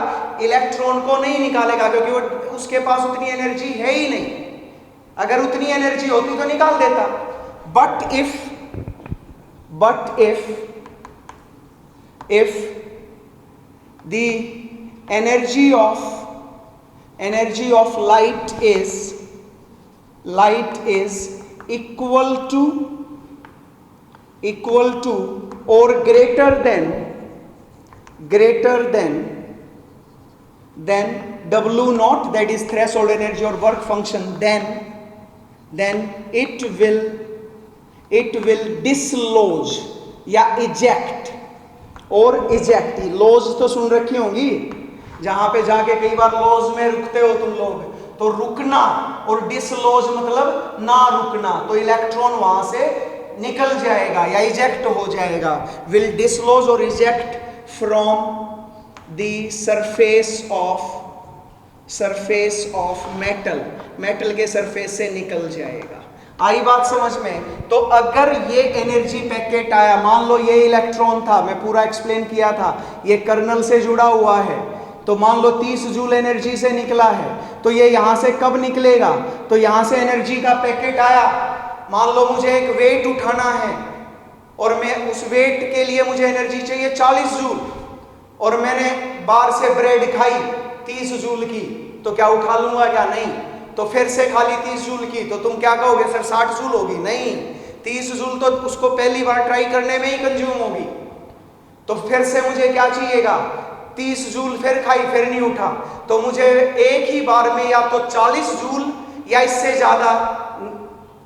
Speaker 1: इलेक्ट्रॉन को नहीं निकालेगा, क्योंकि वो उसके पास उतनी एनर्जी है ही नहीं. अगर उतनी एनर्जी होती तो निकाल देता. But if the energy of light is equal to or greater than W naught, that is threshold energy or work function, then it will dislodge या eject. और eject, लॉज तो सुन रखी होंगी, जहां पे जाके कई बार लॉज में रुकते हो तुम लोग, तो रुकना, और डिसलॉज मतलब ना रुकना. तो इलेक्ट्रॉन वहां से निकल जाएगा या इजेक्ट हो जाएगा. विल डिसलॉज और eject from the surface of metal के सरफेस से निकल जाएगा. आई बात समझ में? तो अगर ये एनर्जी पैकेट आया, मान लो ये इलेक्ट्रॉन था, मैं पूरा एक्सप्लेन किया था, ये कर्नल से जुड़ा हुआ है, तो मान लो 30 जूल एनर्जी से निकला है, तो ये यहां से कब निकलेगा, तो यहां से एनर्जी का पैकेट आया. मान लो मुझे एक वेट उठाना है और मैं उस वेट के लिए मुझे एनर्जी चाहिए 40 जूल, और मैंने बार से ब्रेड खाई 30 जूल की, तो क्या उठा लूंगा? क्या नहीं. तो फिर से खाली 30 जूल की, तो तुम क्या कहोगे, सर 60 जूल होगी? नहीं, 30 जूल तो उसको पहली बार ट्राई करने में ही कंज्यूम होगी. तो फिर से मुझे क्या चाहिएगा, 30 जूल फिर खाई, फिर नहीं उठा, तो मुझे एक ही बार में या तो 40 जूल या इससे ज्यादा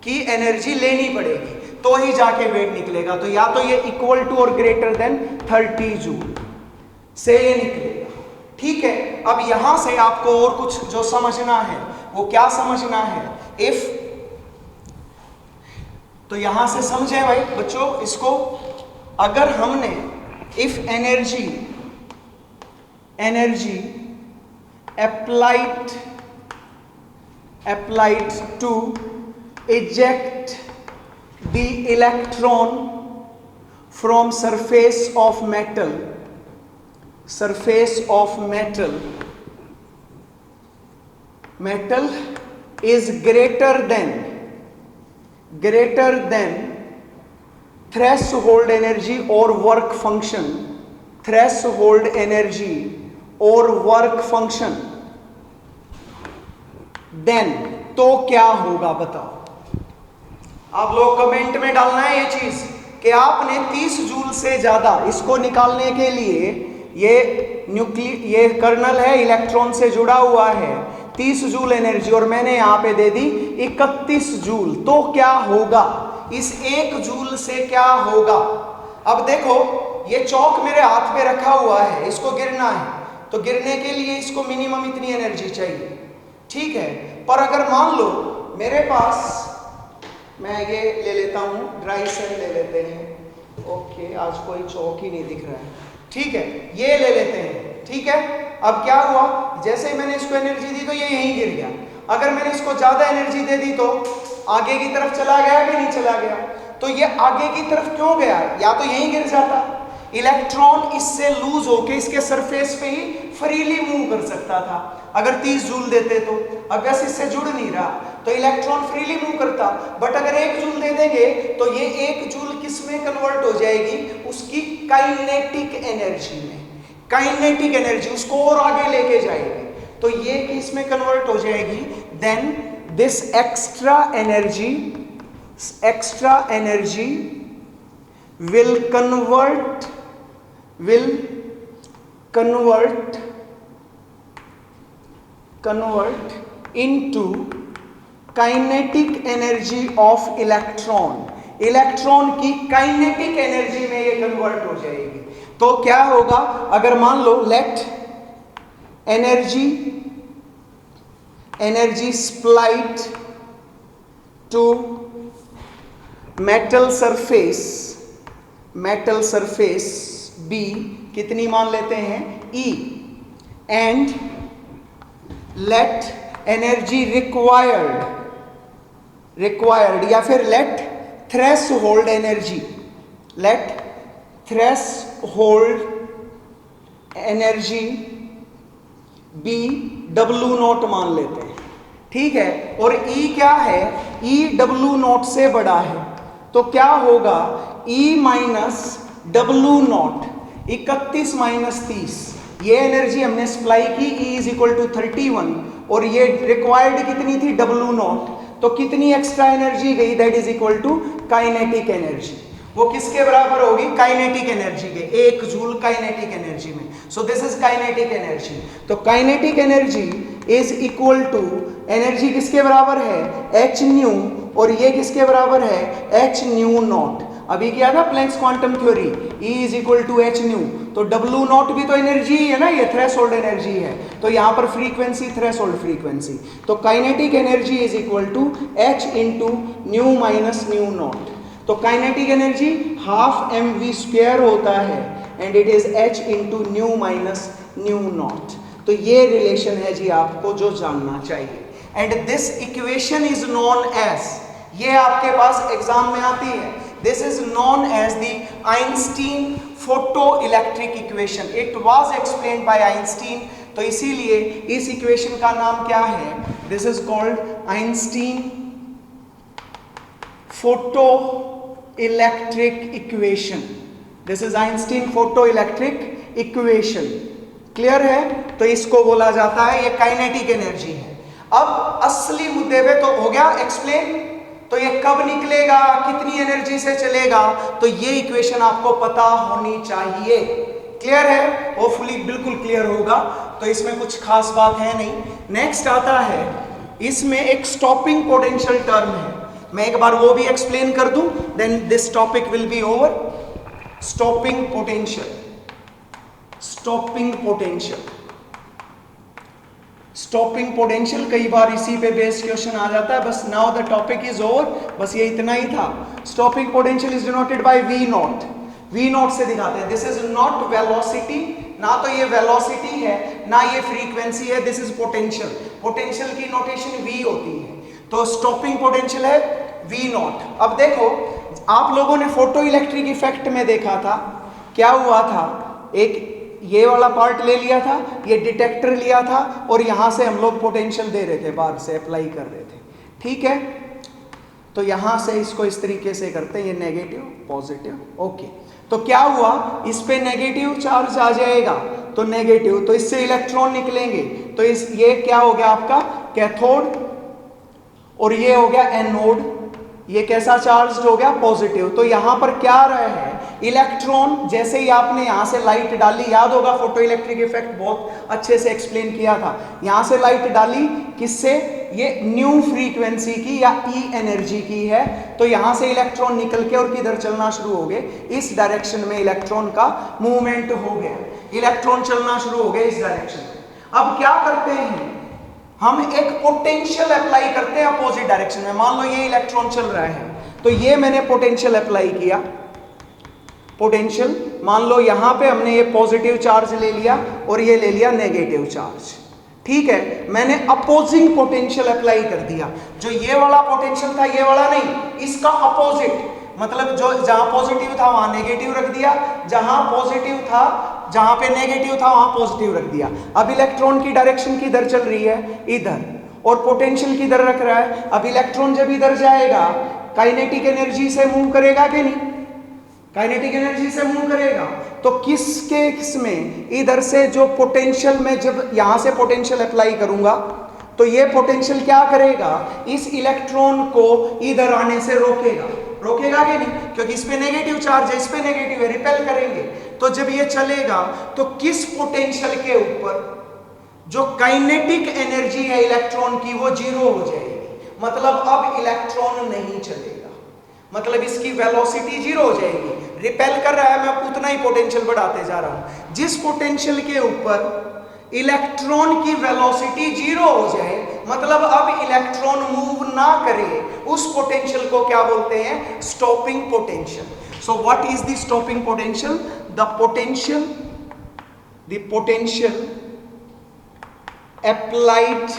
Speaker 1: की एनर्जी लेनी पड़ेगी, तो ही जाके वेट निकलेगा. तो या तो ये इक्वल टू और ग्रेटर देन 30 जूल से ये निकलेगा. ठीक है. अब यहां से आपको और कुछ जो समझना है, वो क्या समझना है, इफ, तो यहां से समझे भाई बच्चों इसको. अगर हमने if energy applied to eject the electron from surface of metal is greater than threshold energy or work function, then तो क्या होगा बताओ. आप लोग कमेंट में डालना है ये चीज कि आपने 30 जूल से ज्यादा, इसको निकालने के लिए ये कर्नल है, इलेक्ट्रॉन से जुड़ा हुआ है, 30 जूल एनर्जी, और मैंने यहां पे दे दी 31 जूल, तो क्या होगा, इस 1 जूल से क्या होगा. अब देखो ये चौक मेरे हाथ पे रखा हुआ है, इसको गिरना है, तो गिरने के लिए इसको मिनिमम इतनी एनर्जी चाहिए. ठीक है. पर अगर मान लो मेरे पास, मैं ये ले लेता हूं, ड्राई सेल ले लेते हैं. ओके, आज कोई चौक ही नहीं दिख रहा है. ठीक है, ये ले लेते हैं. ठीक है. अब क्या हुआ, जैसे ही मैंने इसको एनर्जी दी तो ये यहीं गिर गया. अगर मैंने इसको ज्यादा एनर्जी दे दी तो आगे की तरफ चला गया कि नहीं चला गया. तो ये आगे की तरफ क्यों गया, या तो यहीं गिर जाता. इलेक्ट्रॉन इससे लूज होके इसके सरफेस पे ही फ्रीली मूव कर सकता था अगर 30 जूल देते तो. अब वैसे इससे जुड़ नहीं रहा तो इलेक्ट्रॉन फ्रीली मूव करता. बट अगर 1 जूल दे देंगे तो ये 1 जूल किस में कन्वर्ट हो जाएगी, उसकी काइनेटिक एनर्जी में. काइनेटिक एनर्जी उसको और आगे लेके जाएगी, तो ये किस में कन्वर्ट हो जाएगी. Then this extra energy will convert into kinetic energy of electron. Electron की काइनेटिक एनर्जी में ये कन्वर्ट हो जाएगी. तो क्या होगा, अगर मान लो let energy energy supplied to metal surface be कितनी मान लेते हैं E, and let energy required या फिर late threshold energy B W0 मान लेते हैं, ठीक है। और E क्या है, E W0 से बड़ा है, तो क्या होगा E माइनस W0, 31 माइनस 30, ये एनर्जी हमने सप्लाई की E इज इक्वल टू 31, और ये रिक्वायर्ड कितनी थी W0, तो कितनी एक्स्ट्रा एनर्जी गई, that is equal to kinetic energy. वो किसके बराबर होगी, काइनेटिक एनर्जी के, 1 जूल काइनेटिक एनर्जी में। So this is kinetic energy. तो kinetic energy is equal to, energy किसके बराबर है, h न्यू, और ये किसके बराबर है, h न्यू नॉट। अभी क्या था Planck's quantum theory, E is equal to h nu, तो W0 भी तो एनर्जी है ना, ये थ्रेशोल्ड एनर्जी है, तो यहाँ पर फ्रीक्वेंसी थ्रेशोल्ड फ्रीक्वेंसी, तो kinetic energy is equal to h into nu minus nu naught. तो काइनेटिक एनर्जी हाफ mv² होता है, and it is h into nu minus nu naught. तो ये रिलेशन है जी आपको जो जानना चाहिए, and this equation is known as, ये आपके पास एग्जाम में आती है, this is known as the Einstein photo electric equation, it was explained bye Einstein. तो इसीलिए इस इक्वेशन का नाम क्या है, this is called Einstein photo electric equation, this is Einstein photo electric equation. Clear है, तो इसको बोला जाता है, ये काइनेटिक एनर्जी है। अब असली मुद्दे पे तो हो गया एक्सप्लेन, तो ये कब निकलेगा, कितनी एनर्जी से चलेगा, तो ये इक्वेशन आपको पता होनी चाहिए। क्लियर है, होपफुली बिल्कुल क्लियर होगा, तो इसमें कुछ खास बात है नहीं। नेक्स्ट आता है, इसमें एक स्टॉपिंग पोटेंशियल टर्म है, मैं एक बार वो भी एक्सप्लेन कर दूं, then this topic will be over. Stopping potential, stopping potential कई बार इसी पे बेस्ड क्वेश्चन आ जाता है। बस now the topic is over, बस ये इतना ही था। Stopping potential is denoted bye V0 से दिखाते हैं। दिस इज नॉट वेलोसिटी, ना तो ये वेलोसिटी है ना ये फ्रीक्वेंसी है, दिस इज पोटेंशियल। पोटेंशियल की नोटेशन V होती है, तो स्टॉपिंग पोटेंशियल है V0। अब देखो, आप लोगों ने फोटो इलेक्ट्रिक इफेक्ट में देखा था, क्या हुआ था, एक ये वाला पार्ट ले लिया था, ये डिटेक्टर लिया था, और यहां से हम लोग पोटेंशियल दे रहे थे, बाहर से अप्लाई कर रहे थे, ठीक है। तो यहां से इसको इस तरीके से करते हैं, ये नेगेटिव पॉजिटिव, ओके। तो क्या हुआ, इस पे नेगेटिव चार्ज आ जाएगा, तो नेगेटिव, तो इससे इलेक्ट्रॉन निकलेंगे, तो इस ये क्या हो गया आपका कैथोड, और ये हो गया एनोड, ये कैसा चार्ज हो गया, पॉजिटिव। तो यहां पर क्या रहा है, इलेक्ट्रॉन, जैसे ही आपने यहां से लाइट डाली, याद होगा फोटो इलेक्ट्रिक इफेक्ट बहुत अच्छे से एक्सप्लेन किया था, यहां से लाइट डाली, किससे, ये न्यू फ्रीक्वेंसी की या ई एनर्जी की है, तो यहां से इलेक्ट्रॉन निकल के और किधर चलना शुरू हो गए, इस डायरेक्शन में इलेक्ट्रॉन का मूवमेंट हो गया, इलेक्ट्रॉन चलना शुरू हो गए इस डायरेक्शन में। अब क्या करते हैं, हम एक पोटेंशियल अप्लाई करते हैं अपोजिट डायरेक्शन में। मान लो ये इलेक्ट्रॉन चल रहा है, तो ये मैंने पोटेंशियल अप्लाई किया, पोटेंशियल, मान लो यहां पे हमने ये पॉजिटिव चार्ज ले लिया और ये ले लिया नेगेटिव चार्ज, ठीक है। मैंने अपोजिंग पोटेंशियल अप्लाई कर दिया, जो ये वाला पोटेंशियल था, ये वाला नहीं, इसका अपोजिट, मतलब जो जहां पॉजिटिव था वहां नेगेटिव रख दिया, जहां पॉजिटिव था, जहां पे नेगेटिव था वहां पॉजिटिव रख दिया। अब इलेक्ट्रॉन की डायरेक्शन किधर चल रही है, इधर, और पोटेंशियल किधर रख रहा है। अब इलेक्ट्रॉन जब इधर जाएगा, काइनेटिक एनर्जी से मूव करेगा कि नहीं, काइनेटिक एनर्जी से मूव करेगा, तो किसके किसमें, इधर से जो पोटेंशियल में, जब यहां से पोटेंशियल अप्लाई करूंगा, तो ये पोटेंशियल क्या करेगा, इस इलेक्ट्रॉन को इधर आने से रोकेगा, रोकेगा कि नहीं, क्योंकि इस पे नेगेटिव चार्ज है, इस पे नेगेटिव है, रिपेल करेंगे। तो जब ये चलेगा, तो किस पोटेंशियल के ऊपर जो काइनेटिक एनर्जी है इलेक्ट्रॉन की, वो जीरो हो जाएगी, मतलब अब इलेक्ट्रॉन नहीं चलेगा, मतलब इसकी वेलोसिटी जीरो हो जाएगी, रिपेल कर रहा है, मैं उतना ही पोटेंशियल बढ़ाते जा रहा हूं। जिस पोटेंशियल के ऊपर इलेक्ट्रॉन की वेलोसिटी जीरो हो जाए, मतलब अब इलेक्ट्रॉन मूव ना करे, उस पोटेंशियल को क्या बोलते हैं? Stopping potential. So what is the stopping potential? The potential applied,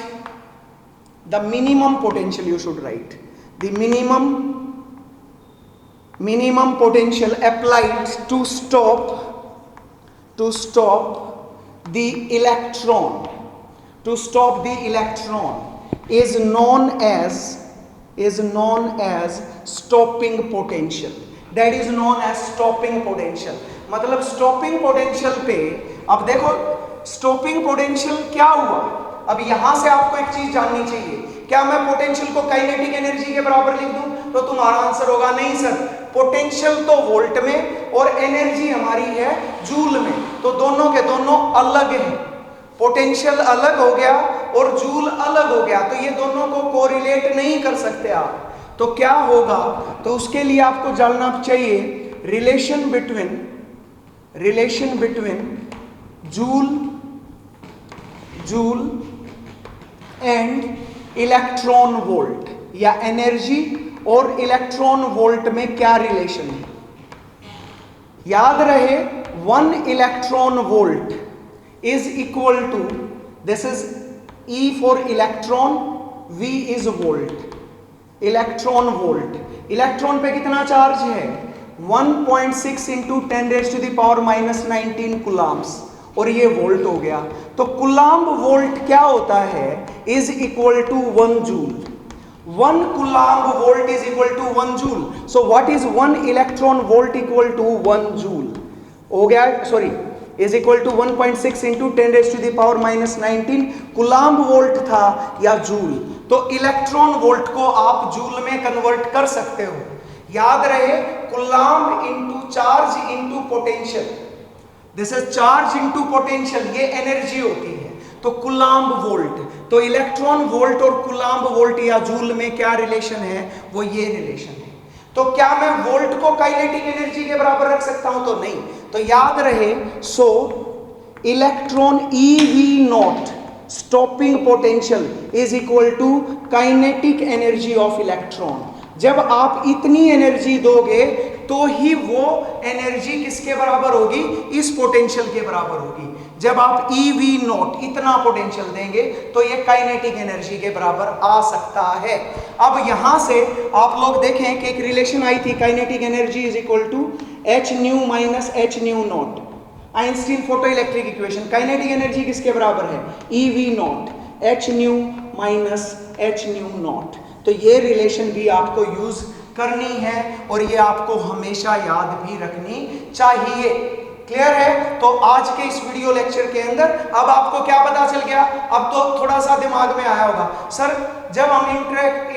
Speaker 1: the minimum potential you should write, the minimum potential applied to stop the electron, is known as stopping potential. That is known as stopping potential. मतलब stopping potential पे अब देखो stopping potential क्या हुआ। अब यहां से आपको एक चीज जाननी चाहिए, क्या मैं पोटेंशियल को काइनेटिक एनर्जी के बराबर लिख दूं? तो तुम्हारा आंसर होगा नहीं सर, पोटेंशियल तो वोल्ट में और एनर्जी हमारी है जूल में, तो दोनों के दोनों अलग हैं। पोटेंशियल अलग हो गया और जूल अलग हो गया, तो ये दोनों को कोरिलेट नहीं कर सकते आप। तो क्या होगा? तो उसके लिए आपको जानना चाहिए relation between joule and electron volt, या एनर्जी और इलेक्ट्रॉन वोल्ट में क्या रिलेशन है। याद रहे 1 electron volt is equal to, this is E for electron, V is volt. Electron volt, electron पे कितना चार्ज है? 1.6 इंटू 10⁻⁻19 कुलाम्स, और ये वोल्ट हो गया। तो कुलाम्ब वोल्ट क्या होता है? Is equal to 1 joule. 1 coulomb volt is equal to 1 joule. So what is 1 electron volt equal to 1 joule? हो गया, sorry, is equal to 1.6 into 10⁻⁻19 coulomb volt था या जूल। तो इलेक्ट्रॉन वोल्ट को आप जूल में कन्वर्ट कर सकते हो। याद रहे coulomb into charge into potential, this is charge into potential, ये एनर्जी होती है। तो कुलाम्ब वोल्ट, तो इलेक्ट्रॉन वोल्ट और कुलाम्ब वोल्ट या जूल में क्या रिलेशन है? वो ये रिलेशन है। तो क्या मैं वोल्ट को काइनेटिक एनर्जी के बराबर रख सकता हूं? तो नहीं। तो याद रहे, सो electron EV0 stopping potential is equal to kinetic energy of electron. जब आप इतनी एनर्जी दोगे तो ही वो एनर्जी किसके बराबर होगी? इस पोटेंशियल के बराबर होगी। जब आप EV0 इतना पोटेंशियल देंगे तो ये काइनेटिक एनर्जी के बराबर आ सकता है। अब यहां से आप लोग देखें कि एक रिलेशन आई थी, kinetic energy is equal to Hν minus Hν0, Einstein photo electric equation. Kinetic energy किसके बराबर है? EV0 Hν minus Hν0। तो ये रिलेशन भी आपको यूज करनी है और ये आपको हमेशा याद भी रखनी चाहिए। क्लियर है? तो आज के इस वीडियो लेक्चर के अंदर अब आपको क्या पता चल गया? अब तो थोड़ा सा दिमाग में आया होगा, सर जब हम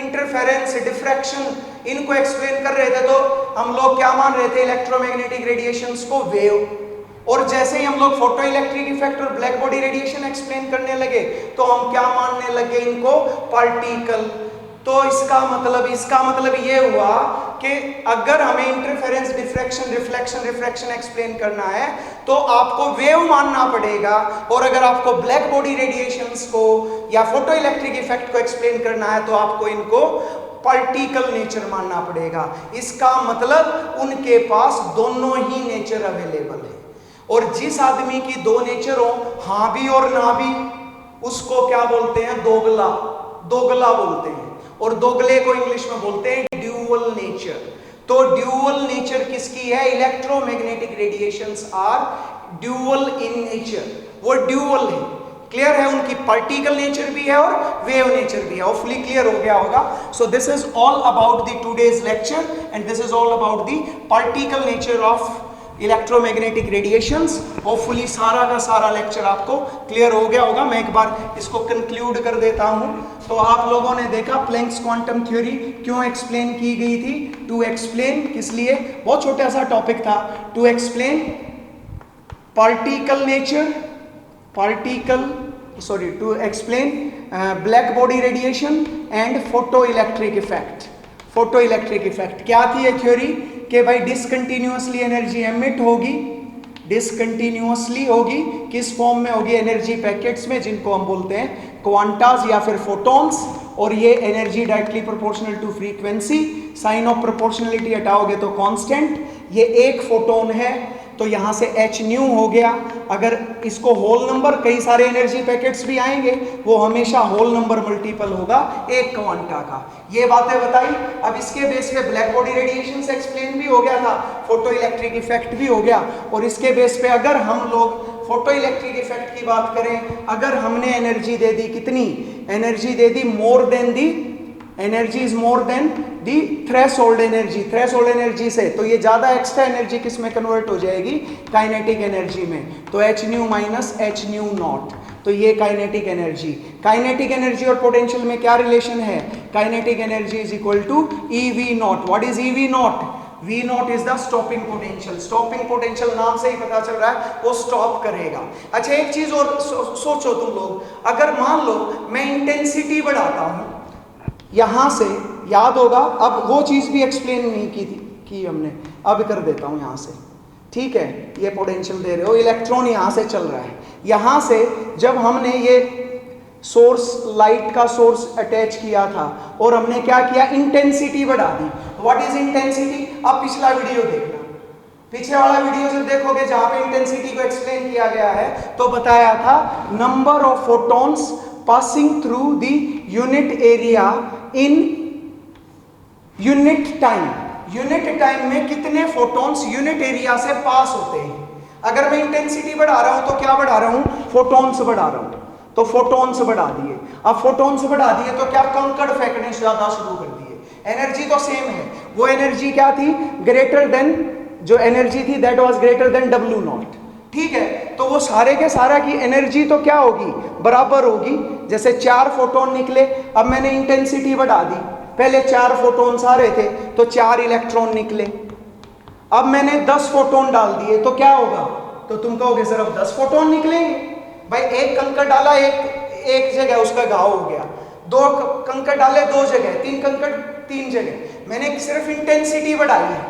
Speaker 1: इंटरफेरेंस, डिफ्रैक्शन इनको एक्सप्लेन कर रहे थे तो हम लोग क्या मान रहे थे? इलेक्ट्रोमैग्नेटिक रेडिएशंस को वेव। और जैसे ही हम लोग फोटो इलेक्ट्रिक इफेक्ट और ब्लैक बॉडी रेडिएशन एक्सप्लेन करने लगे तो हम क्या मानने लगे? इनको पार्टिकल। तो इसका मतलब ये हुआ कि अगर हमें इंटरफेरेंस, डिफ्रैक्शन, रिफ्लेक्शन एक्सप्लेन करना है तो आपको वेव मानना पड़ेगा, और अगर आपको ब्लैक बॉडी रेडिएशंस को या फोटो इलेक्ट्रिक इफेक्ट को एक्सप्लेन करना है तो आपको इनको पार्टिकल नेचर मानना पड़ेगा। इसका मतलब उनके पास दोनों ही नेचर अवेलेबल है, और जिस आदमी की दो नेचर हो, हाँ भी और ना भी, उसको क्या बोलते हैं? दोगला बोलते हैं। और दोगले को इंग्लिश में बोलते हैं ड्यूअल नेचर। तो ड्यूअल नेचर किसकी है? Electromagnetic radiations are dual in nature, वो ड्यूअल है। क्लियर है? उनकी पार्टिकल नेचर भी है और वेव नेचर भी है। होपफुली क्लियर हो गया होगा। सो this is all about the today's lecture and this is all about the particle nature of electromagnetic radiations. Hopefully सारा का सारा लेक्चर आपको क्लियर हो गया होगा। मैं एक बार इसको कंक्लूड कर देता हूं। तो आप लोगों ने देखा प्लैंक्स क्वांटम थ्योरी क्यों एक्सप्लेन की गई थी? टू एक्सप्लेन, किस लिए? बहुत छोटा सा टॉपिक था। To explain particle nature, to explain black body radiation and photo electric effect. क्या थी ये थ्योरी? कि भाई डिसकंटिन्यूअसली एनर्जी एमिट होगी, डिसकंटिन्यूअसली होगी, किस फॉर्म में होगी? एनर्जी पैकेट्स में, जिनको हम बोलते हैं क्वांटाज या फिर फोटॉन्स, और ये energy directly proportional to frequency, sign of proportionality हटाओगे तो कांस्टेंट, ये एक फोटोन है तो यहां से h न्यू हो गया। अगर इसको होल नंबर, कई सारे एनर्जी पैकेट्स भी आएंगे, वो हमेशा होल नंबर मल्टीपल होगा एक क्वांटा का। ये बातें बताई। अब इसके बेस पे ब्लैक बॉडी रेडिएशन से एक्सप्लेन भी हो गया था, फोटो इलेक्ट्रिक इफेक्ट भी हो गया, और इसके बेस पे अगर हम लोग फोटो इलेक्ट्रिक इफेक्ट की बात करें, अगर हमने एनर्जी दे दी, कितनी energy they the, more than the energy is more than the threshold energy, threshold energy से, तो ये ज्यादा एक्स्ट्रा एनर्जी किस में कन्वर्ट हो जाएगी, काइनेटिक एनर्जी में। तो H nu minus H nu naught, तो ये काइनेटिक एनर्जी। काइनेटिक एनर्जी और पोटेंशियल में क्या रिलेशन है, kinetic energy is equal to E V naught. What is E V naught, V naught is the stopping potential. Stopping potential नाम से ही पता चल रहा है वो स्टॉप करेगा। अच्छा एक चीज और सोचो तुम लोग, अगर मान लो मैं इंटेंसिटी बढ़ाता हूं यहां से, याद होगा, अब वो चीज भी एक्सप्लेन नहीं की हमने, अब कर देता हूं यहां से, ठीक है। ये पोटेंशियल दे रहे हो, इलेक्ट्रॉन यहां से चल रहा है, यहां से जब हमने ये सोर्स, लाइट का सोर्स अटैच किया था और हमने क्या किया, इंटेंसिटी बढ़ा दी। व्हाट इज इंटेंसिटी, अब पिछला वीडियो देखना, पिछले वाला वीडियो जब देखोगे जहां पे इंटेंसिटी को एक्सप्लेन किया गया है, तो बताया था number of photons passing through the unit area in unit time. Unit time में कितने फोटॉन्स यूनिट एरिया से पास होते हैं। अगर मैं इंटेंसिटी बढ़ा रहा हूं तो क्या बढ़ा रहा हूं, फोटॉन्स बढ़ा रहा हूं, तो फोटॉन्स बढ़ा दिए। अब फोटॉन्स बढ़ा दिए तो क्या, कंकड़ फेंकने ज्यादा शुरू कर दिए। एनर्जी तो सेम है, वो एनर्जी क्या थी, ग्रेटर देन, जो एनर्जी थी that was greater than W not, ठीक है। तो वो सारे के सारा की एनर्जी तो क्या होगी, बराबर होगी। जैसे 4 फोटोन निकले, अब मैंने इंटेंसिटी बढ़ा दी, पहले 4 फोटोन्स आ रहे थे तो 4 इलेक्ट्रॉन निकले, अब मैंने 10 फोटोन डाल दिए तो क्या होगा, तो तुम कहोगे सर अब 10 फोटोन निकलेंगे। भाई एक कंकड़ डाला एक जगह, उसका घाव हो गया, 2 कंकड़ डाले 2 जगह, 3 कंकड़ 3 जगह। मैंने सिर्फ इंटेंसिटी बढ़ाई है,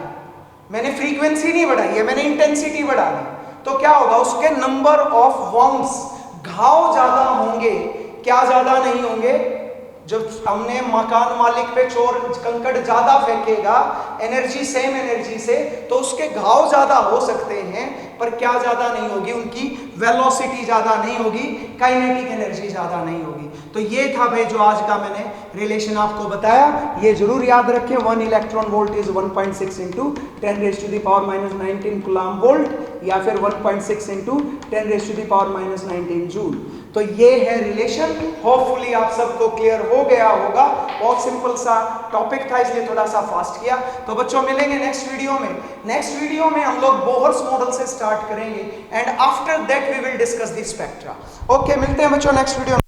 Speaker 1: मैंने फ्रीक्वेंसी नहीं बढ़ाई है, मैंने इंटेंसिटी बढ़ा दी, तो क्या होगा, उसके नंबर ऑफ वाउंड्स, घाव ज्यादा होंगे, क्या ज्यादा नहीं होंगे। जब हमने मकान मालिक पे चोर कंकड़ ज्यादा फेंकेगा एनर्जी, सेम एनर्जी से, तो उसके घाव ज्यादा हो सकते हैं, पर क्या ज्यादा नहीं होगी, उनकी वेलोसिटी ज्यादा नहीं होगी, काइनेटिक एनर्जी ज्यादा नहीं होगी। तो ये था भाई जो आज का मैंने रिलेशन आपको बताया, ये जरूर याद रखें। 1 electron volt is 1.6 into 10⁻⁻19 coulomb volt, या फिर 1.6 इंटू 10⁻⁻19 जूल। तो ये है रिलेशन। होपफुली आप सबको क्लियर हो गया होगा। बहुत सिंपल सा टॉपिक था, इसलिए थोड़ा सा फास्ट किया। तो बच्चों मिलेंगे नेक्स्ट वीडियो में। नेक्स्ट वीडियो में हम लोग बोहर्स मॉडल से स्टार्ट करेंगे and after that we will discuss the spectra. Okay, मिलते हैं बच्चों नेक्स्ट वीडियो में।